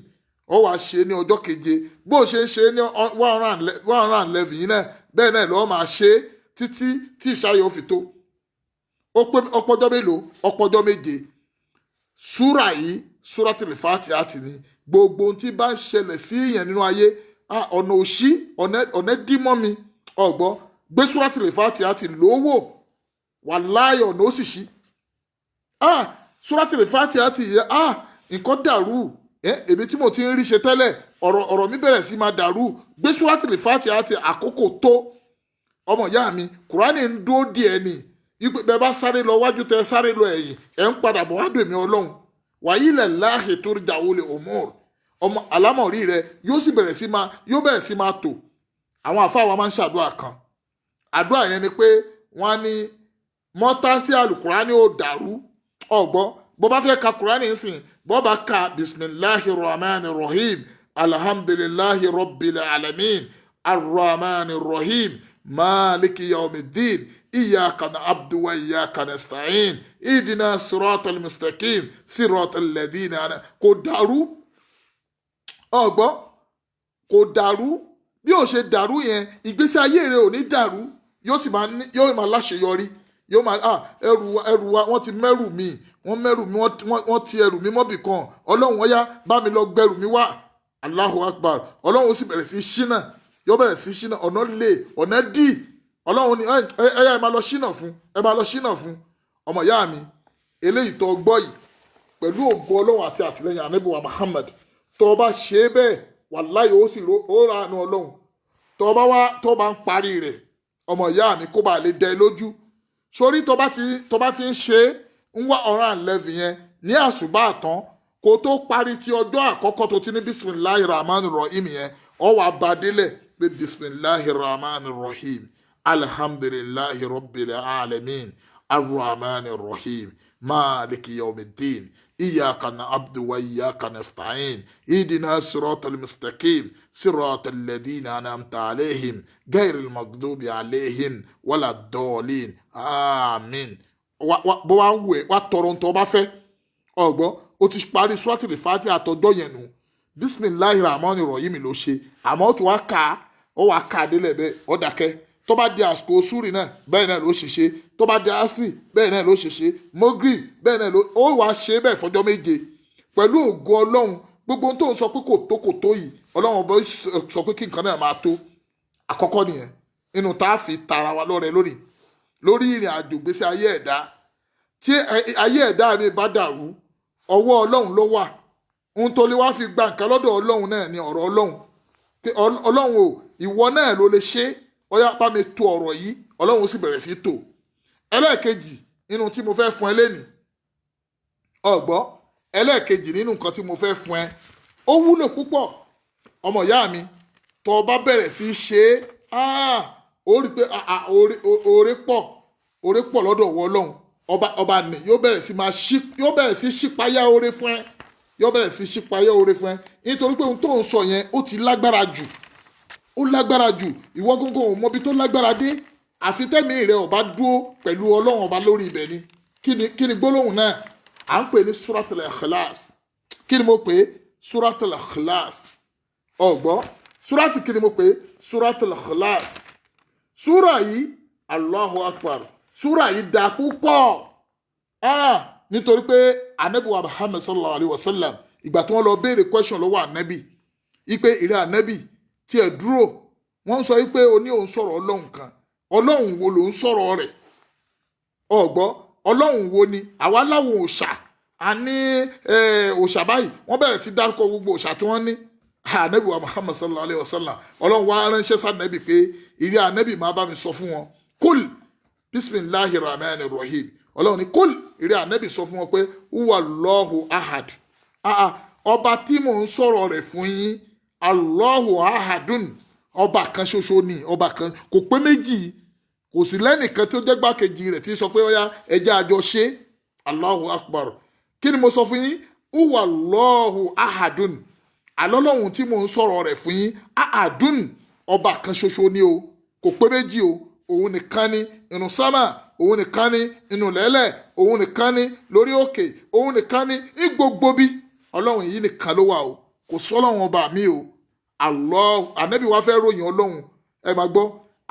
ó wàá ṣe ní ọjọ́ keje bó ṣe ń ṣe ní 111 yìí náà bẹ́ẹ̀ náà lọ́ọ́ máa ṣe títí tí ìṣáyọ̀ fi tó ọpọjọ́ mélòó ọpọjọ́ méje súrà yìí súratul Fatiha àti ní gbogbo ohun tí bá ń ṣẹlẹ̀ sí èèyàn nínú ayé ọ̀nà òṣì ọ̀nà dímọ́ mi ọ̀gbọ́ gbé súratul Fatiha àti lówó wàláhì ọ̀nà ó sì ṣí súratul Fatiha àti yẹ nǹkan dàrú èmi tí mo ti ń rí ṣe tẹ́lẹ̀ ọ̀rọ̀ mi bẹ̀rẹ̀ sí máa dàrú gbé súratul Fatiha àti àkókò tó ọmọ ìyá mi kùránì ń dúró díẹ̀ ni ipe bẹ́ẹ̀ bá sáré lọ wájú tẹ sáré lọ ẹ̀yìn ẹ̀ ń padà bọ̀ wádùn èmi ọlọ́run wàyí lẹ̀ láàyè tó jà wọlé òmùr ọmọ àlámọ̀rí rẹ yóò bẹ̀rẹ̀ sí máa tò àwọn àfáà wa máa ń ṣàdúrà kan àdúrà yẹn ni pé wọ́n á ní mọ́tásí àlùkùránì ò dàrú ọ̀gbọ́n bó bá fẹ́ ka kùránì nsìn bó bá ka bisimilahi rahman rahim alhamdulilahi rabbil alamin arrahman rahim maliki yawmiddin iyaka na'budu wa iyaka nasta'in idina siratal mustaqim siratal ladina kò dàrú ọ̀gbọ́n kò dàrú bí ó ṣe dàrú yẹn ìgbésí ayé rẹ ò ní dàrú yóò máa láṣeyọrí yóò máa ẹrù wa wọ́n ti mẹ́rù mi wọ́n ti ẹrù mi mọ́bì kan ọlọ́run ọ̀yá bá mi lọ gbẹrù mi wá Allahu Akbar ọlọ́run ó sì bẹ̀rẹ̀ sí ṣínà yóò bẹ̀rẹ̀ sí ṣínà ọ̀nà lè ọ̀nà dì ọlọ́run ni ẹ máa lọ ṣínà fún ọmọ ìyá mi eléyìí tó gbọ́ yìí pẹ̀lú ògo ọlọ́run àti àtìlẹ́yìn ànábì wa Muhammad tó bá ṣe é bẹ́ẹ̀ wàláyé ó sì ra àánú ọlọ́run tó bá ń parí rẹ̀ ọmọ ìyá mi kó bá lè dẹ lójú sórí tó bá ti ń ṣe ń wá ọ̀ràn lẹ́fì yẹn ní àṣùbà tán kó tó parí ti ọjọ́ àkọ́kọ́ tó ti ní bisimilahi rahman rahim yẹn ọ wà bá délẹ̀ pé bisimilahi rahman rahim alhamdulilahi rabbil alamin arrahman rahim maliki yawmiddin إياك نعبد وإياك نستعين اهدنا الصراط المستقيم صراط الذين أنعمت عليهم غير المغضوب عليهم ولا الضالين آمين bó wá ń wù ẹ́ wá tọrọ ohun tó bá fẹ́ ọgbọ́n ó ti parí suratul Fatiha àtọjọ́ yẹn nù bisimilahi rahman rahim ló ṣe àmọ́ ó tún wá kà á délẹ̀ bẹ́ẹ̀ ó dákẹ́ tó bá di àsìkò súrì náà bẹ́ẹ̀ náà ló ṣe ṣe tó bá di asiri bẹ́ẹ̀ náà ló ṣe ṣe mọ́gírì bẹ́ẹ̀ náà ó wá ṣe bẹ́ẹ̀ fọjọ́ méje pẹ̀lú ògo ọlọ́run gbogbo ohun tó ń sọ pé kò tó yìí ọlọ́run ọba sọ pé kí nǹkan náà máa tó àkọ́kọ́ nìyẹn inú tá a fi tara wa lọ́rẹ lórí ìrìn àjò gbèsè ayé ẹ̀dá tí ayé ẹ̀dá mi bá dàrú ọwọ́ ọlọ́run ló wà ohun tó lè wá fi gba nǹkan lọ́dọ̀ ọlọ́run náà ni ọ̀rọ̀ ọlọ́run pé ọlọ́run o ìwọ náà ló lè ṣe ọyá bá mi tó ọ̀rọ̀ yìí ọlọ́run ó sì bẹ̀rẹ̀ sí tò ẹlẹ́ẹ̀kejì nínú tí mo fẹ́ fún ẹ lẹ́nìí ọ̀gbọ́ ẹlẹ́ẹ̀kejì nínú nǹkan tí mo fẹ́ fún ẹ ó wúlò púpọ̀ ọmọ ìyá mi tó o bá bẹ̀rẹ̀ sí ṣe é ó rí i pé oore pọ̀ lọ́dọ̀ ọwọ́ ọlọ́run ọba nì yóò bẹ̀rẹ̀ sí ṣípayá oore fún ẹ nítorí pé ohun tó ń sọ yẹn ó ti lágbára jù ìwọ gógó ò mọbi tó lágbára dé àfi tẹ́mi rẹ ọba dúró pẹ̀lú ọlọ́run ọba lórí ibẹ̀ ni kí ni gbólóhùn náà à ń pè ní suratul ikhlas kí ni mo pè é suratul ikhlas ọ̀gbọ́n surati kí ni mo pè é suratul ikhlas súrà yìí Allahu Akbar súrà yìí dá púpọ̀ nítorí pé anabi wa Muhammad sallallahu alayhi wa sallam ìgbà tí wọ́n lọ béèrè question lọ́wọ́ anabi ipe ìrẹ́ anabi tí ẹ dúró wọ́n ń sọ wípé o ní òun sọ̀rọ̀ ọlọ́run kan ọlọ́run wo ló ń sọ̀rọ̀ rẹ̀ ọ̀gbọ́ ọlọ́run wo ni àwa láwọn òòṣà a ní òòṣà báyìí wọ́n bẹ̀rẹ̀ sí dárúkọ gbogbo òòṣà tí wọ́n ní ànábì wa Muhammad sallallahu alayhi wa sallam ọlọ́run wa ránṣẹ́ sànábì pé ìrẹ́ ànábì máa bá mi sọ fún wọn kúl bisimilahi rahman rahim ọlọ́run ní kúl ìrẹ́ ànábì sọ fún wọn pé huwa Allahu ahad ọba tí mò ń sọ̀rọ̀ rẹ̀ fún yín Allahu ahadun ọba kan ṣoṣo ni ọba kan kò pé méjì kò sí lẹ́nìkan tó jẹ́ gbákejì rẹ̀ tí sọ pé ọya ẹja àjọ ṣe Allahu akbar kí ni mo sọ fún yín huwa Allahu ahadun alọ́lọ́hun tí mò ń sọ̀rọ̀ rẹ̀ fún yín ahadun ọba kan ṣoṣo ni o kò pé méjì o òun nìkan ni inú sámà òun nìkan ni inú lẹ́lẹ̀ òun nìkan ni lórí òkè òun nìkan ni ní gbogbo bí ọlọ́run yìí nìkan ló wà o kò sọ́lọ́run ọba mi o Allah ànábì wa fẹ́ ròyìn ọlọ́run ẹ máa gbọ́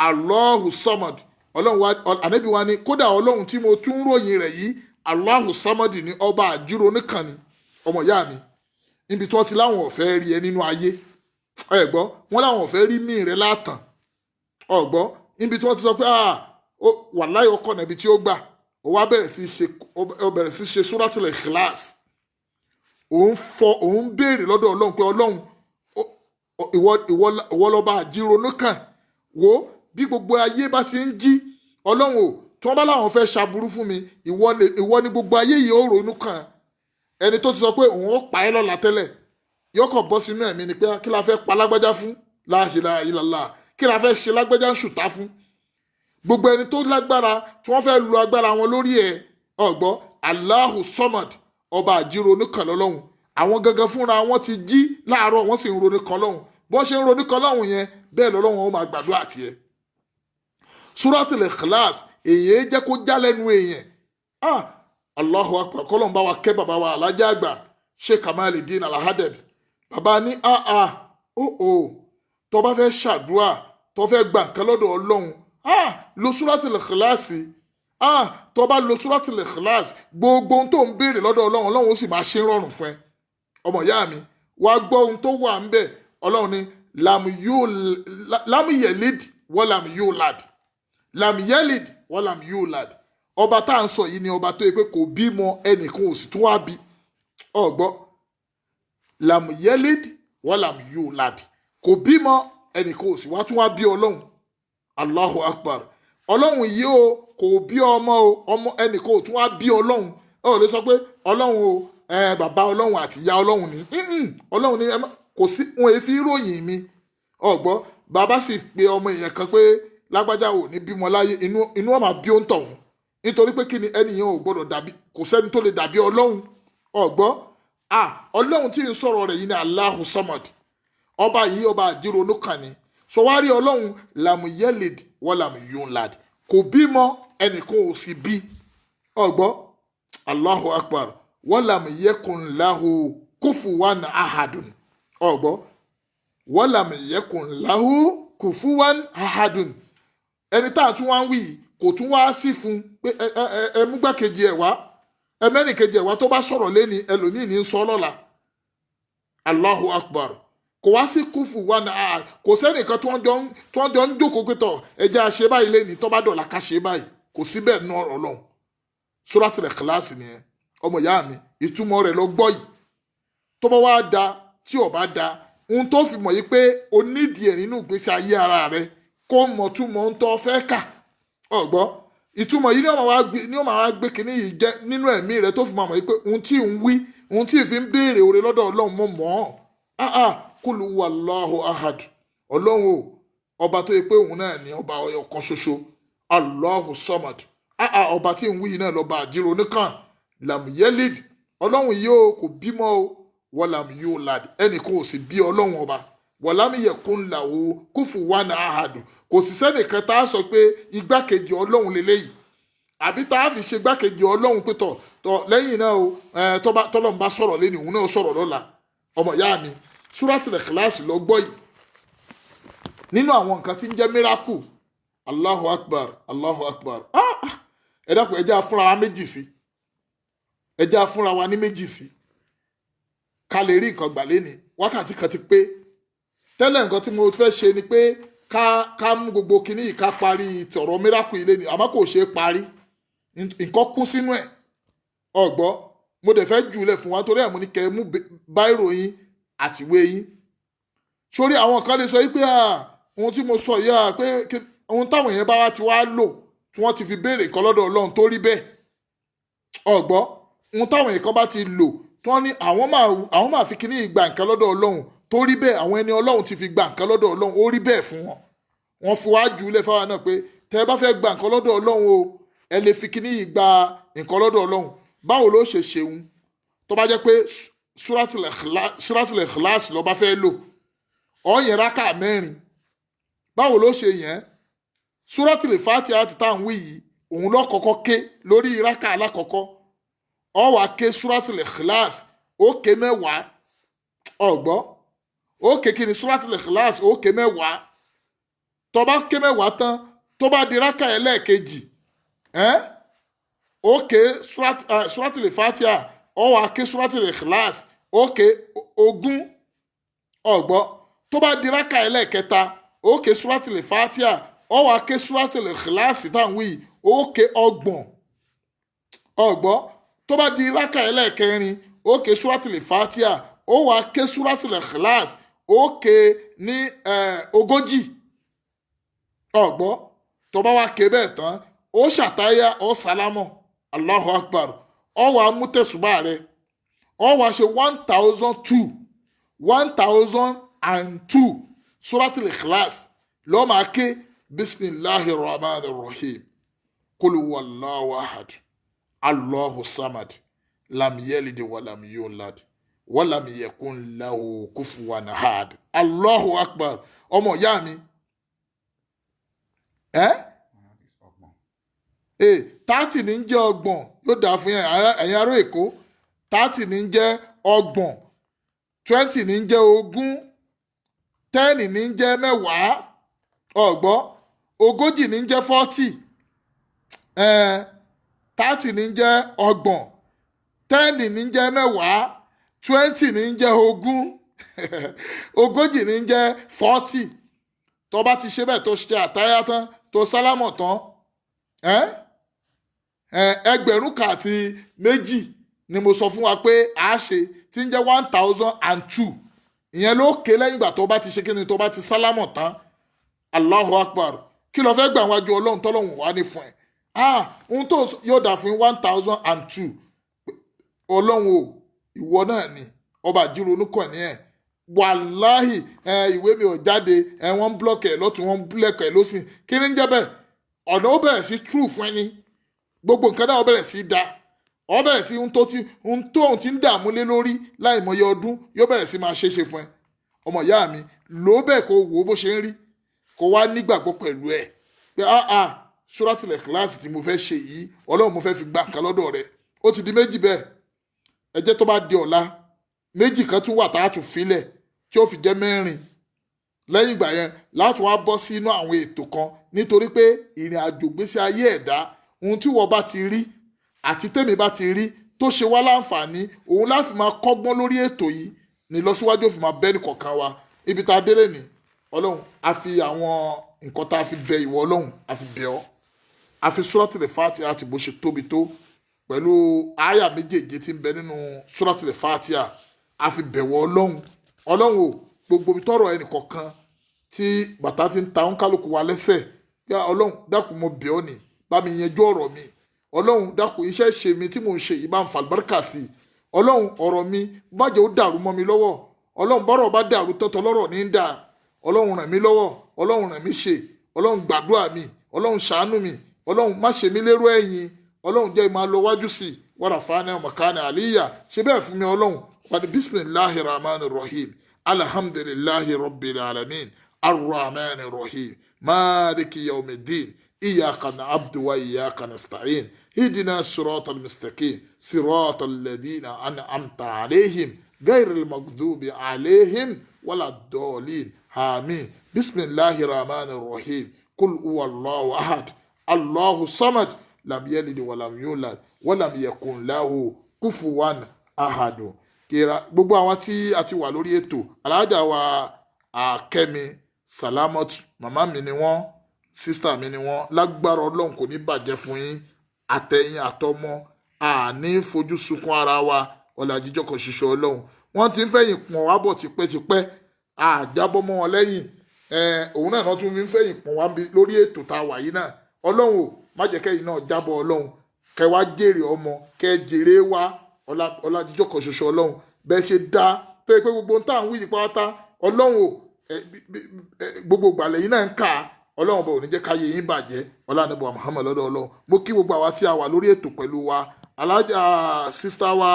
Allahu samad ọlọ́run wa ànábì wa ni kódà ọlọ́run tí mo tún ròyìn rẹ̀ yìí Allahu samad ni ọba àjírò nìkan ni ọmọ ìyá mi níbi tí wọ́n ti láwọn ọ̀fẹ́ rí ẹ nínú ayé ẹ gbọ́ wọ́n láwọn ọ̀fẹ́ rí mí rẹ látàn ọ̀gbọ́ níbi tí wọ́n ti sọ pé wàláhì ọkọ̀ nàbí tí ó gbà ó wá bẹ̀rẹ̀ sí ṣe suratul ikhlas òun béèrè lọ́dọ̀ ọlọ́run pé ọlọ́run ìwọ lọ́ba àjírònú kan wo bí gbogbo ayé bá ti ń jí ọlọ́run o tí wọ́n bá láwọn fẹ́ ṣàbúrú fún mi ìwọ ni gbogbo ayé yìí ó ronú kàn ẹni tó ti sọ pé òun ó pa ẹ́ lọ́la tẹ́lẹ̀ yóò kàn bọ́ sínú ẹ̀mí ni pé kí la fẹ́ pa lágbájá fún la ilaha illallah kí la fẹ́ ṣe lágbájá ń ṣùtá fún gbogbo ẹni tó lágbára tí wọ́n fẹ́ lu agbára wọn lórí ẹ̀ ọ̀gbọ́ Allahu Samad ọba àjíronú kan lọ́lọ́hun àwọn gangan fúnra wọn ti jí láàárọ̀ wọ́n sì ń ronú kan lọ́hun bọ́n ṣe ń ronú kan lọ́hun yẹn bẹ́ẹ̀ lọ́lọ́hun ó máa gbàdúrà tiẹ̀. Suratul Ikhlas èyí jẹ́ kó já lẹ́nu èèyàn Allahu Akbar kọ́lọ́n bá wa kẹ́ bàbá wa alájà àgbà Sheikh Kamaluddin Al-Adabi bàbá ní tó bá fẹ́ ṣàdúrà tó fẹ́ gbà nǹkan lọ́dọ̀ ọlọ́run lo Suratul Ikhlas tó bá lo Suratul Ikhlas gbogbo ohun tó ń béèrè lọ́dọ̀ ọlọ́run ọlọ́run ó sì máa ṣe ń rọrùn fún ẹ ọmọ ìyá mi wá gbọ́ ohun tó wà ń bẹ̀ ọlọ́run ní lam yelid walam yulad lam yelid walam yulad ọba tá à ń sọ yìí ni ọba tó yẹ pé kò bímọ ẹnìkan ò sì tún wá bí ọgbọ́ lam yelid walam yulad kò bímọ ẹnìkan ò sì wá tún wá bí ọlọ́run Allahu Akbar ọlọ́run yìí o kò bí ọmọ ẹnìkan ò tún wá bí ọlọ́run ó lè sọ pé ọlọ́run o bàbá ọlọ́run àti ìyá ọlọ́run ni ọlọ́run ni kò sí wọn èéfì ròyìn mi ọgbọ́ bàbá sì pe ọmọ èèyàn kan pé lágbájá ò ní bímọ láyé inú ọmọ bí ó ń tọ̀hún nítorí pé kí ni ẹnìyàn ò gbọdọ̀ dàbí kò sẹ́ni tó lè dàbí ọlọ́run ọgbọ́ ọlọ́run tí ń sọ̀rọ̀ rẹ̀ yìí ni Allahu Samad ọba yìí ọba àjíronú kan ni sọwárí ọlọ́run lam yelid walam yulad kò bímọ ẹnìkan ò sì bí ọgbọ́ Allahu Akbar walam yakun lahu kufuwan ahadun ọgbọ́ walam yakun lahu kufuwan ahadun ẹni tá à tún wá ń wí kò tún wá sí fún pé ẹmúgbàkejì ẹ̀ wá ẹmẹ́nìkejì ẹ̀ wá tó bá sọ̀rọ̀ lẹ́ni ẹlòmíì ní sọ lọ́la Allahu Akbar kò wá sí kufuwan ahad kò sẹ́nìkan tí wọ́n jọ ń jókòó pé tọ̀ ẹja ṣe báyìí lẹ́ni tó bá dọ̀la ká ṣe báyìí kò sí bẹ́ẹ̀ nù ọ̀rọ̀ lọ́hùn Suratul Ikhlas nìyẹn ọmọ ìyá mi ìtumọ̀ rẹ̀ lọ gbọ́ yìí tó bá wá da tí ò bá da ohun tó fi mọ̀ yìí pé o nídìí ẹ̀ nínú ìgbésí ayé ara rẹ kó mọ̀ túmọ̀ ń tọ́ fẹ́ kà ọ̀gbọ́ ìtumọ̀ yìí ni ó máa wá gbé kínní yìí jẹ́ nínú ẹ̀mí rẹ tó fi mọ̀ yìí pé ohun tí ń wí ohun tí ìfi ń béèrè oore lọ́dọ̀ ọlọ́run mọ̀ kul huwallahu ahad ọlọ́run o ọba tó yẹ pé òun náà ní ọba ọ̀kan ṣoṣo Allahu Samad ọba tí ń wí náà lọ́ba àjírò nìkan lam yelid ọlọ́run yìí o kò bímọ o walam yulad ẹnìkan ò sì bí ọlọ́run ọba walam yakun lahu kufuwan ahad kò sì sẹ́nìkan tá a sọ pé igbákejì ọlọ́run lélẹ́yìí àbí tá a fi ṣe igbákejì ọlọ́run pé tọ̀ lẹ́yìn náà o tọ́lọ́run bá sọ̀rọ̀ lẹ́ni òun náà sọ̀rọ̀ lọ́la ọmọ ìyá mi Suratul Ikhlas lọ gbọ́ yìí nínú àwọn nǹkan tí ń jẹ́ miracle Allahu Akbar Allahu Akbar ẹ dákun ẹ jẹ́ á fúnra wa méjì sí ẹ jẹ́ á fúnra wa ní méjì sí ká lè rí nǹkan gbà lẹ́ni wákàtí kan ti pé tẹ́lẹ̀ nǹkan tí mo fẹ́ ṣe ni pé ká mú gbogbo kinní yìí ká parí tọ̀rọ̀ miracle yìí lẹ́ni àmọ́ kò ṣeé parí nǹkan kún sínú ẹ̀ ọ̀gbọ́ mo dẹ̀ fẹ́ jùlẹ̀ fún wa torí ẹ̀ mo ní kẹ́ ẹ mú báírò yín àtiwé yín sórí àwọn kan lè sọ yìí pé ohun tí mo sọ yìí pé ohun táwọn èèyàn bá wá ti wá lò tí wọ́n ti fi béèrè nǹkan lọ́dọ̀ ọlọ́run tó rí bẹ́ẹ̀ ọ̀gbọ́ ohun táwọn èèyàn kan bá ti lò tí wọ́n ní àwọn máa fi kíní ìgbà nǹkan lọ́dọ̀ ọlọ́run tó rí bẹ́ẹ̀ àwọn ẹni ọlọ́run ti fi gbà nǹkan lọ́dọ̀ ọlọ́run ó rí bẹ́ẹ̀ fún wọn wọ́n fi wá jù ú lẹ̀ fáwọn náà pé tẹ́ ẹ bá fẹ́ gba nǹkan lọ́dọ̀ ọlọ́run o ẹ lè fi kíní ìgbà nǹkan lọ́dọ̀ ọlọ́run báwo ló ṣe ṣeun tó bá jẹ́ pé Suratul Ikhlas ló bá fẹ́ lò ó yẹn rákà mẹ́rin báwo ló ṣe yẹn Suratul Fatiha ti tá à ń wí yìí òun ló kọ́kọ́ ké lórí rákà alákọ̀ọ́kọ́ ó wá ké Suratul Ikhlas ó ké mẹ́wàá ọ̀gbọ́ ó ké kí ni Suratul Ikhlas ó ké mẹ́wàá tó bá ké mẹ́wàá tán tó bá di rákà ẹlẹ́ẹ̀kejì ó ké Suratul Fatiha ó wá ké Suratul Ikhlas ó ké 20 ọ̀gbọ́ tó bá di rákà ẹlẹ́ẹ̀kẹta ó ké Suratul Fatiha ó wá ké Suratul Ikhlas táwọn wí ó ké 30 ọ̀gbọ́ tó bá di rákà ẹlẹ́ẹ̀kẹrin ó ké Suratul Fatiha ó wá ké Suratul Ikhlas ó ké ní 40 ọ̀gbọ́ tó bá wá ké bẹ́ẹ̀ tán ó ṣàtáyà ó sálámọ̀ Allahu Akbar ó wá mú tẹ̀sùbá rẹ̀ ó wá ṣe 1002 Suratul Ikhlas ló máa ké bismillahir rahmanir rahim qul huwallahu ahad Allahu samad lam yalid walam yulad walam yakun lahu kufuwan ahad. Allahu Akbar. Ọmọ ìyá mi 30 ní jẹ́ ọgbọ̀n yóò dáa fún ẹ̀yin ará Èkó 30 ní jẹ́ ọgbọ̀n 20 ní jẹ́ ogún 10 ní jẹ́ mẹ́wàá ọ̀gbọ́ 40 ní jẹ́ 40 30 ní jẹ́ ọgbọ̀n 10 ní jẹ́ mẹ́wàá 20 ní jẹ́ ogún 40 ní jẹ́ 40 tó bá ti ṣe bẹ́ẹ̀ tó ṣe àtáyá tán tó sálámọ̀ tán ẹgbẹ̀rún kan àti méjì ni mo sọ fún wa pé a ṣe tí ń jẹ́ 1002 ìyẹn ló ké lẹ́yìn ìgbà tó bá ti ṣe kíni tó bá ti sálámọ̀ tán Allahu Akbar kí ló fẹ́ gbà wájú ọlọ́run tọ́lọ́run wá ní fún ẹ ohun tó yóò dà fún 1002 ọlọ́run o ìwọ náà ni ọba àjírònú kàn ní ẹ̀ wàláhì ìwé mi ò jáde wọ́n ń blọ́ọ̀kì ẹ̀ lọ́tún wọ́n ń blọ́ọ̀kì ẹ̀ lọ́sìn kí ni ń jẹ́ bẹ́ẹ̀ ọ̀nà ó bẹ̀rẹ̀ sí true fún ẹni gbogbo nǹkan náà ó bẹ̀rẹ̀ sí da ó bẹ̀rẹ̀ sí ohun tó ohun tí ń dààmú lé lórí láìmọye ọdún yóò bẹ̀rẹ̀ sí máa ṣeéṣe fún ẹ ọmọ ìyá mi ló bẹ́ẹ̀ kó wò ó bó ṣe ń rí kó wá nígbàgbọ́ pẹ̀lú ẹ̀ pé Suratul Ikhlas tí mo fẹ́ ṣe yìí ọlọ́run mo fẹ́ fi gba nǹkan lọ́dọ̀ rẹ̀ ó ti di méjì bẹ́ẹ̀ ẹ jẹ́ tó bá di ọ̀la méjì kan tún wà tá a tún filẹ̀ tí ó fi jẹ́ mẹ́rin lẹ́yìn ìgbà yẹn láti wá bọ́ sí inú àwọn ètò kan nítorí pé ìrìn àjò gbésí ayé ẹ̀dá ohun tí wọ́n bá ti rí àti tèmi bá ti rí tó ṣe wá láǹfààní òun láfi máa kọ́gbọ́n lórí ètò yìí ní lọ́síwájú òfin máa bẹ́ẹ̀ nìkọ̀ọ̀kan wa ibi tá a délé ní ọlọ́run a fi àwọn nǹkan tá a fi bẹ ìwọ ọlọ́run a fi bẹ ọ́ a fi Suratul Fatiha àti bó ṣe tóbi tó pẹ̀lú àyà méjèèjì tí ń bẹ nínú Suratul Fatiha a fi bẹ̀wọ̀ ọlọ́run o gbogbo tọrọ ẹnìkọ̀ọ̀kan tí bàtà ti ń ta òǹkálùkù wa lẹ́sẹ̀ yá ọlọ́run dákun mo bẹ̀ ọ́ ni bá mi yanjú ọ̀rọ̀ mi ọlọ́run dákun iṣẹ́ ṣe mi tí mò ń ṣe yìí bá ń fa àlùbáríkà sí i ọlọ́run ọ̀rọ̀ mi má jẹ́ ó dàrú mọ́ mi lọ́wọ́ ọlọ́run bọ́rọ̀ bá dàrú tọ́tọ́ lọ́rọ̀ ní í dà ọlọ́run ràn mí lọ́wọ́ ọlọ́run ràn mí ṣe ọlọ́run gbàdúrà mi ọlọ́run ṣàánú mi ọlọ́run má ṣe mí lérò ẹ̀yìn ọlọ́run jẹ́ ìmọ̀ lọ wájú sí i wàrà fáánà makana àlíyà ṣe bẹ́ẹ̀ fún mi ọlọ́run wàdí bisimilahi rahman rahim alhamdulilahi rabbil alamin arrahman rahim maliki yawmiddin iyaka na'budu wa iyaka nasta'in hidina siratal mustaqim siratal ladina an'amta alayhim ghayril maghdubi alayhim waladdallin amin bisimilahi rahman rahim kul huwallahu ahad allahu samad lam yalid walam yulad walam yakun lahu kufuwan ahadu kira gbogbo àwọn tí a ti wà lórí ètò alájà wa Kẹ́mi Salamot màmá mi ni wọ́n sísítà mi ni wọ́n lágbára ọlọ́run kò ní bàjẹ́ fún yín àtẹ̀yìn àtọmọ àní fojú sunkún ara wa ọ̀làjíjọ́ kan ṣiṣẹ́ ọlọ́run wọ́n ti ń fẹ̀yìn pọ̀n wá bọ̀ tipẹ́tipẹ́ àjábọ́ mọ́ wọn lẹ́yìn òun náà tún fi ń fẹ̀yìn pọ̀n wá lórí ètò tá a wà yìí náà ọlọ́run ò má jẹ́ kẹ́yìn náà jábọ̀ ọlọ́run kẹ́ wá jèrè ọmọ kẹ́ jèrè wá ọ̀làjíjọ́ kan ṣoṣo ọlọ́run bẹ́ẹ̀ ṣe dá tó yẹ pé gbogbo ohun tá à ń wí yìí pátá ọlọ́run ò gbogbo ìgbàlẹ̀ yìí náà ń kà á ọlọ́run bá ò ní jẹ́ káyé yín bàjẹ́ ọlọ́run Muhammad lọ́dọ̀ ọlọ́run mo kí gbogbo àwa tí a wà lórí ètò pẹ̀lú wa alájà sísá wa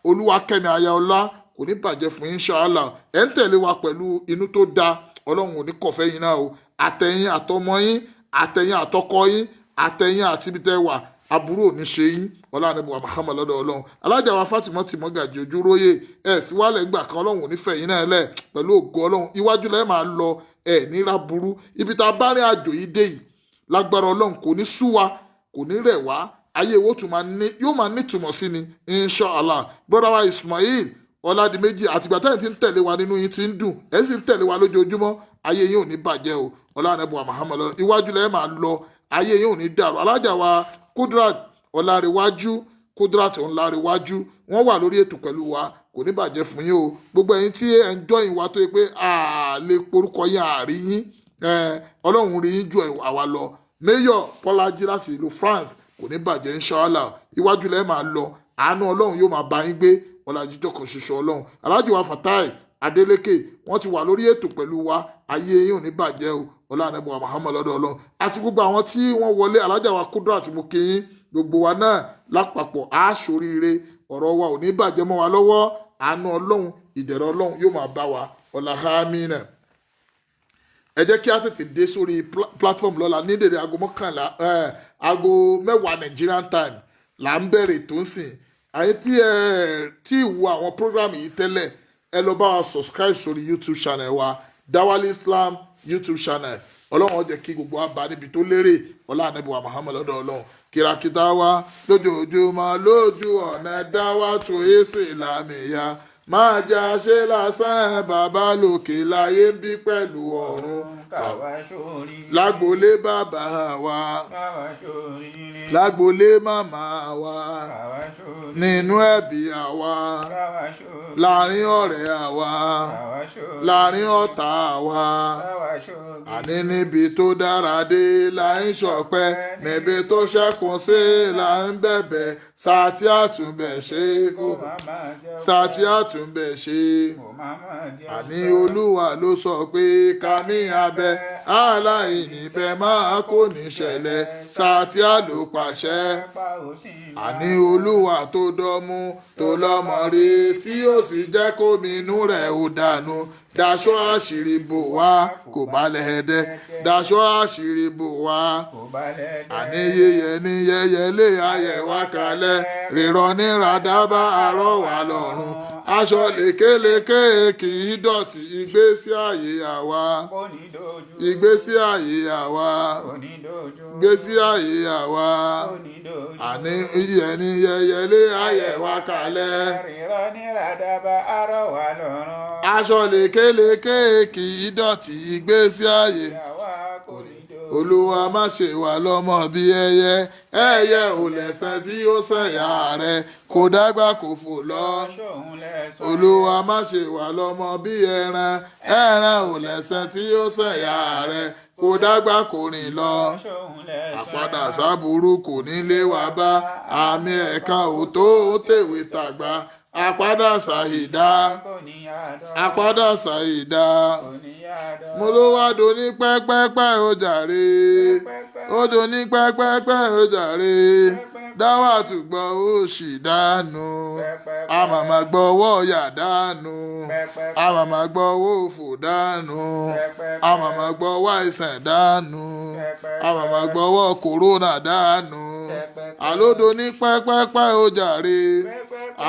Olúwakẹ́mi Ayaọlá kò ní bàjẹ́ fún inshallah ẹ̀ ń tẹ̀lé wa pẹ̀lú inú tó da ọlọ́run ò ní kọ̀fẹ́ yín náà o àtẹ̀yìn àtọmọ yín àtẹ̀yìn àtọkọ yín àtẹ̀yìn àtibítẹ́ wà aburú ò ní ṣe yín ọlọ́run Muhammad lọ́dọ̀ ọlọ́run alájà wa Fatima Mọ́gàjí Ojúróyè ẹ̀ fi wálẹ̀ ńgbà kan ọlọ́run ò ní fẹ̀yìn náà lẹ̀ pẹ̀lú ògo ọlọ́run iwájú lẹ́ẹ̀ máa lọ nira burú ibi tá a bá rìn àjò yìí dé yìí lágbára ọlọ́run kò ní sú wa kò ní rẹ̀ wá ayé wo yóò máa nítumọ̀ sí ni inshallah brother wa Ismail Ọládìméjì àtìgbà tẹ́yìn tí ń tẹ̀lé wa nínú yín ti ń dùn ẹ̀ sì ń tẹ̀lé wa lójoojúmọ́ ayé yín ò ní bàjẹ́ o ọlọ́run Muhammad lọ́dọ̀ iwájú lẹ́ẹ̀ máa lọ ayé yín ò ní dàrú alájà wa Kudrat Ọlárẹ̀wájú wọ́n wà lórí ètò pẹ̀lú wa kò ní bàjẹ́ fún yín o gbogbo ẹ̀yin tí ẹ̀ ń jọyìn wa tó yẹ pé a lè porúkọ yín àárí yín ọlọ́run rí yín ju àwa lọ mayor Bọ́lájí láti ìlú France kò ní bàjẹ́ inshallah iwájú lẹ́ẹ̀ máa lọ àánú ọlọ́run yóò máa bá yín gbé Bọ́lájí jọ̀kan ṣoṣo ọlọ́run Alhaji wa Fatai Adeleke wọ́n ti wà lórí ètò pẹ̀lú wa ayé yín ò ní bàjẹ́ o ọlá ànábì wa Muhammad lọ́dọ̀ ọlọ́run àti gbogbo àwọn tí wọ́n wọlé Alhaja wa Kudrat mo kí yín gbogbo wa náà lápapọ̀ á ṣoríire ọ̀rọ̀ wa ò ní bàjẹ́ mọ́ wa lọ́wọ́ àánú ọlọ́run ìdẹ̀rọ̀ ọlọ́run yóò máa bá wa ọlá àmínà. Ẹ jẹ́ kí a tètè dé sórí platform lọ́la ní dèdè aago mọ́kànlá aago mẹ́wàá Nigerian time là ń bẹ̀rẹ̀ tó ń sìn àyè tí wo àwọn program yìí tẹ́lẹ̀ ẹ lọ bá wa subscribe sórí YouTube channel wa Dawali Islam YouTube channel ọlọ́run ó jẹ́ kí gbogbo wa bá níbi tó lérè ọlá ànábì wa Muhammad lọ́dọ̀ ọlọ́run kìràkìtà wa lójoojúmọ́ lójú ọ̀nà dáwà tó èsì làmìyá máa jà ṣe lásán bàbá lókè láyé ń bí pẹ̀lú ọ̀run lágbolé bàbá wa lágbolé màmá wa nínú ẹbí àwa láàrin ọ̀rẹ́ àwa láàrin ọ̀tá àwa àní níbi tó dára dé là ń ṣọpẹ́ níbi tó ṣẹ́kùn sí là ń bẹ̀bẹ̀ sátí àtúnbẹ̀ ṣe kó sátí àtúnbẹ̀ ṣe àní olúwa ló sọ pé kàmí abẹ aláìní bẹ máa kò ní ṣẹlẹ̀ sátí àlòpàṣẹ àní olúwa tó dọ́mú tó lọ́mọ rí tí ó sì jẹ́ kóminú rẹ̀ ò dànù daṣọ àṣírí bò wá kò balẹ̀ ẹ̀dẹ́ daṣọ àṣírí bò wá àní yẹyẹ ní yẹyẹ lé ayẹ wá kalẹ̀ rírọ ní ràdábà àárọ̀ wà lọ́rùn aṣọ lékeleke kì í dọ̀tí ìgbésí ayé àwa ìgbésí ayé àwa ìgbésí ayé àwa àní yẹyẹ ní yẹyẹ lé ayẹ wá kalẹ̀ rírọ ní ràdábà àárọ̀ wà lọ́rùn aṣọ lékeleke kì í dọ̀tí ìgbésí ayé olúwa má ṣe wá lọ́mọ bí ẹyẹ ò lẹ́sẹ̀ tí ó sẹ̀yà rẹ̀ kò dágbà kò fò lọ olúwa má ṣe wá lọ́mọ bí ẹran ò lẹ́sẹ̀ tí ó sẹ̀yà rẹ̀ kò dágbà kò rìn lọ àpadà sábúrú kò ní lé wa bá àmì ẹ̀ka òtó tèwé tàgbà àpadà ṣàhìdá àpadà ṣàhìdá mo ló wá doni pẹ́pẹ́pẹ́ ó jàre ó doni pẹ́pẹ́pẹ́ ó jàre dáwà tùgbọ́ ó sì dànù àmàmà gbọ́ owó yà dànù àmàmà gbọ́ owó òfò dànù àmàmà gbọ́ owó àìsàn dànù àmàmà gbọ́ owó kòrónà dànù àlódò ní pẹ́pẹ́pẹ́ ó jàre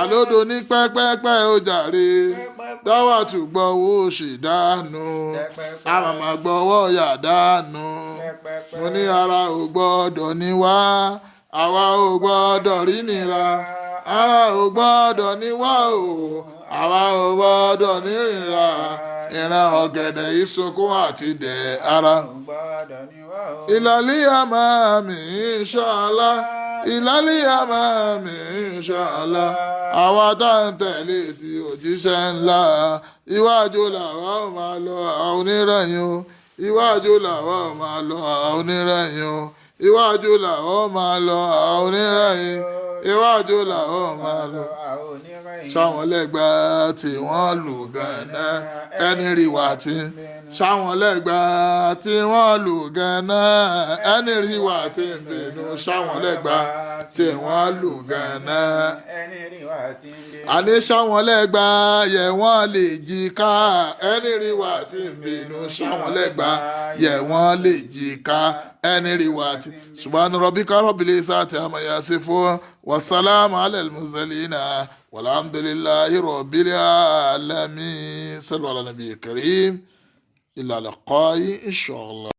àlódò ní pẹ́pẹ́pẹ́ ó jàre dáwà tùgbọ́ ó sì dànù àmàmà gbọ́ owó yà dànù mo ní ara ò gbọ́dọ̀ ní wá àwa ò gbọ́dọ̀ rí nira ara ò gbọ́dọ̀ ní wá o àwa ò gbọ́dọ̀ ní rìnra ìran ọ̀gẹ̀dẹ̀ ìsunkún àti dẹ̀ ara. ìlàlíyà máa mi inshallah ìlàlíyà máa mi inshallah àwa tá à ń tẹ̀lé ti òjíṣẹ́ ńlá iwájú làwa ò máa lọ àwọn onírẹ̀yìn o iwájú làwa ò máa lọ àwọn onírẹ̀yìn o iwájú làwọn máa lọ àwọn onírẹ̀yìn iwájú làwọn máa lọ. sáwọn lẹ́gbà tí wọ́n lù gan-an ẹni rí wà tí sáwọn lẹ́gbà tí wọ́n lù gan-an ẹni rí wà tí ń bínú sáwọn lẹ́gbà tí wọ́n lù gan-an àní sáwọn lẹ́gbà yẹ wọ́n lè jí ká ẹni rí wà tí ń bínú sáwọn lẹ́gbà yẹ wọ́n lè jí ká ẹni rí wà tí. subhana rabbika rabbil izzati amma yasifun wa salamun alal mursalin walhamdulillahi rabbil alamin sallu ala nabiyil karim ila liqa'i inshallah.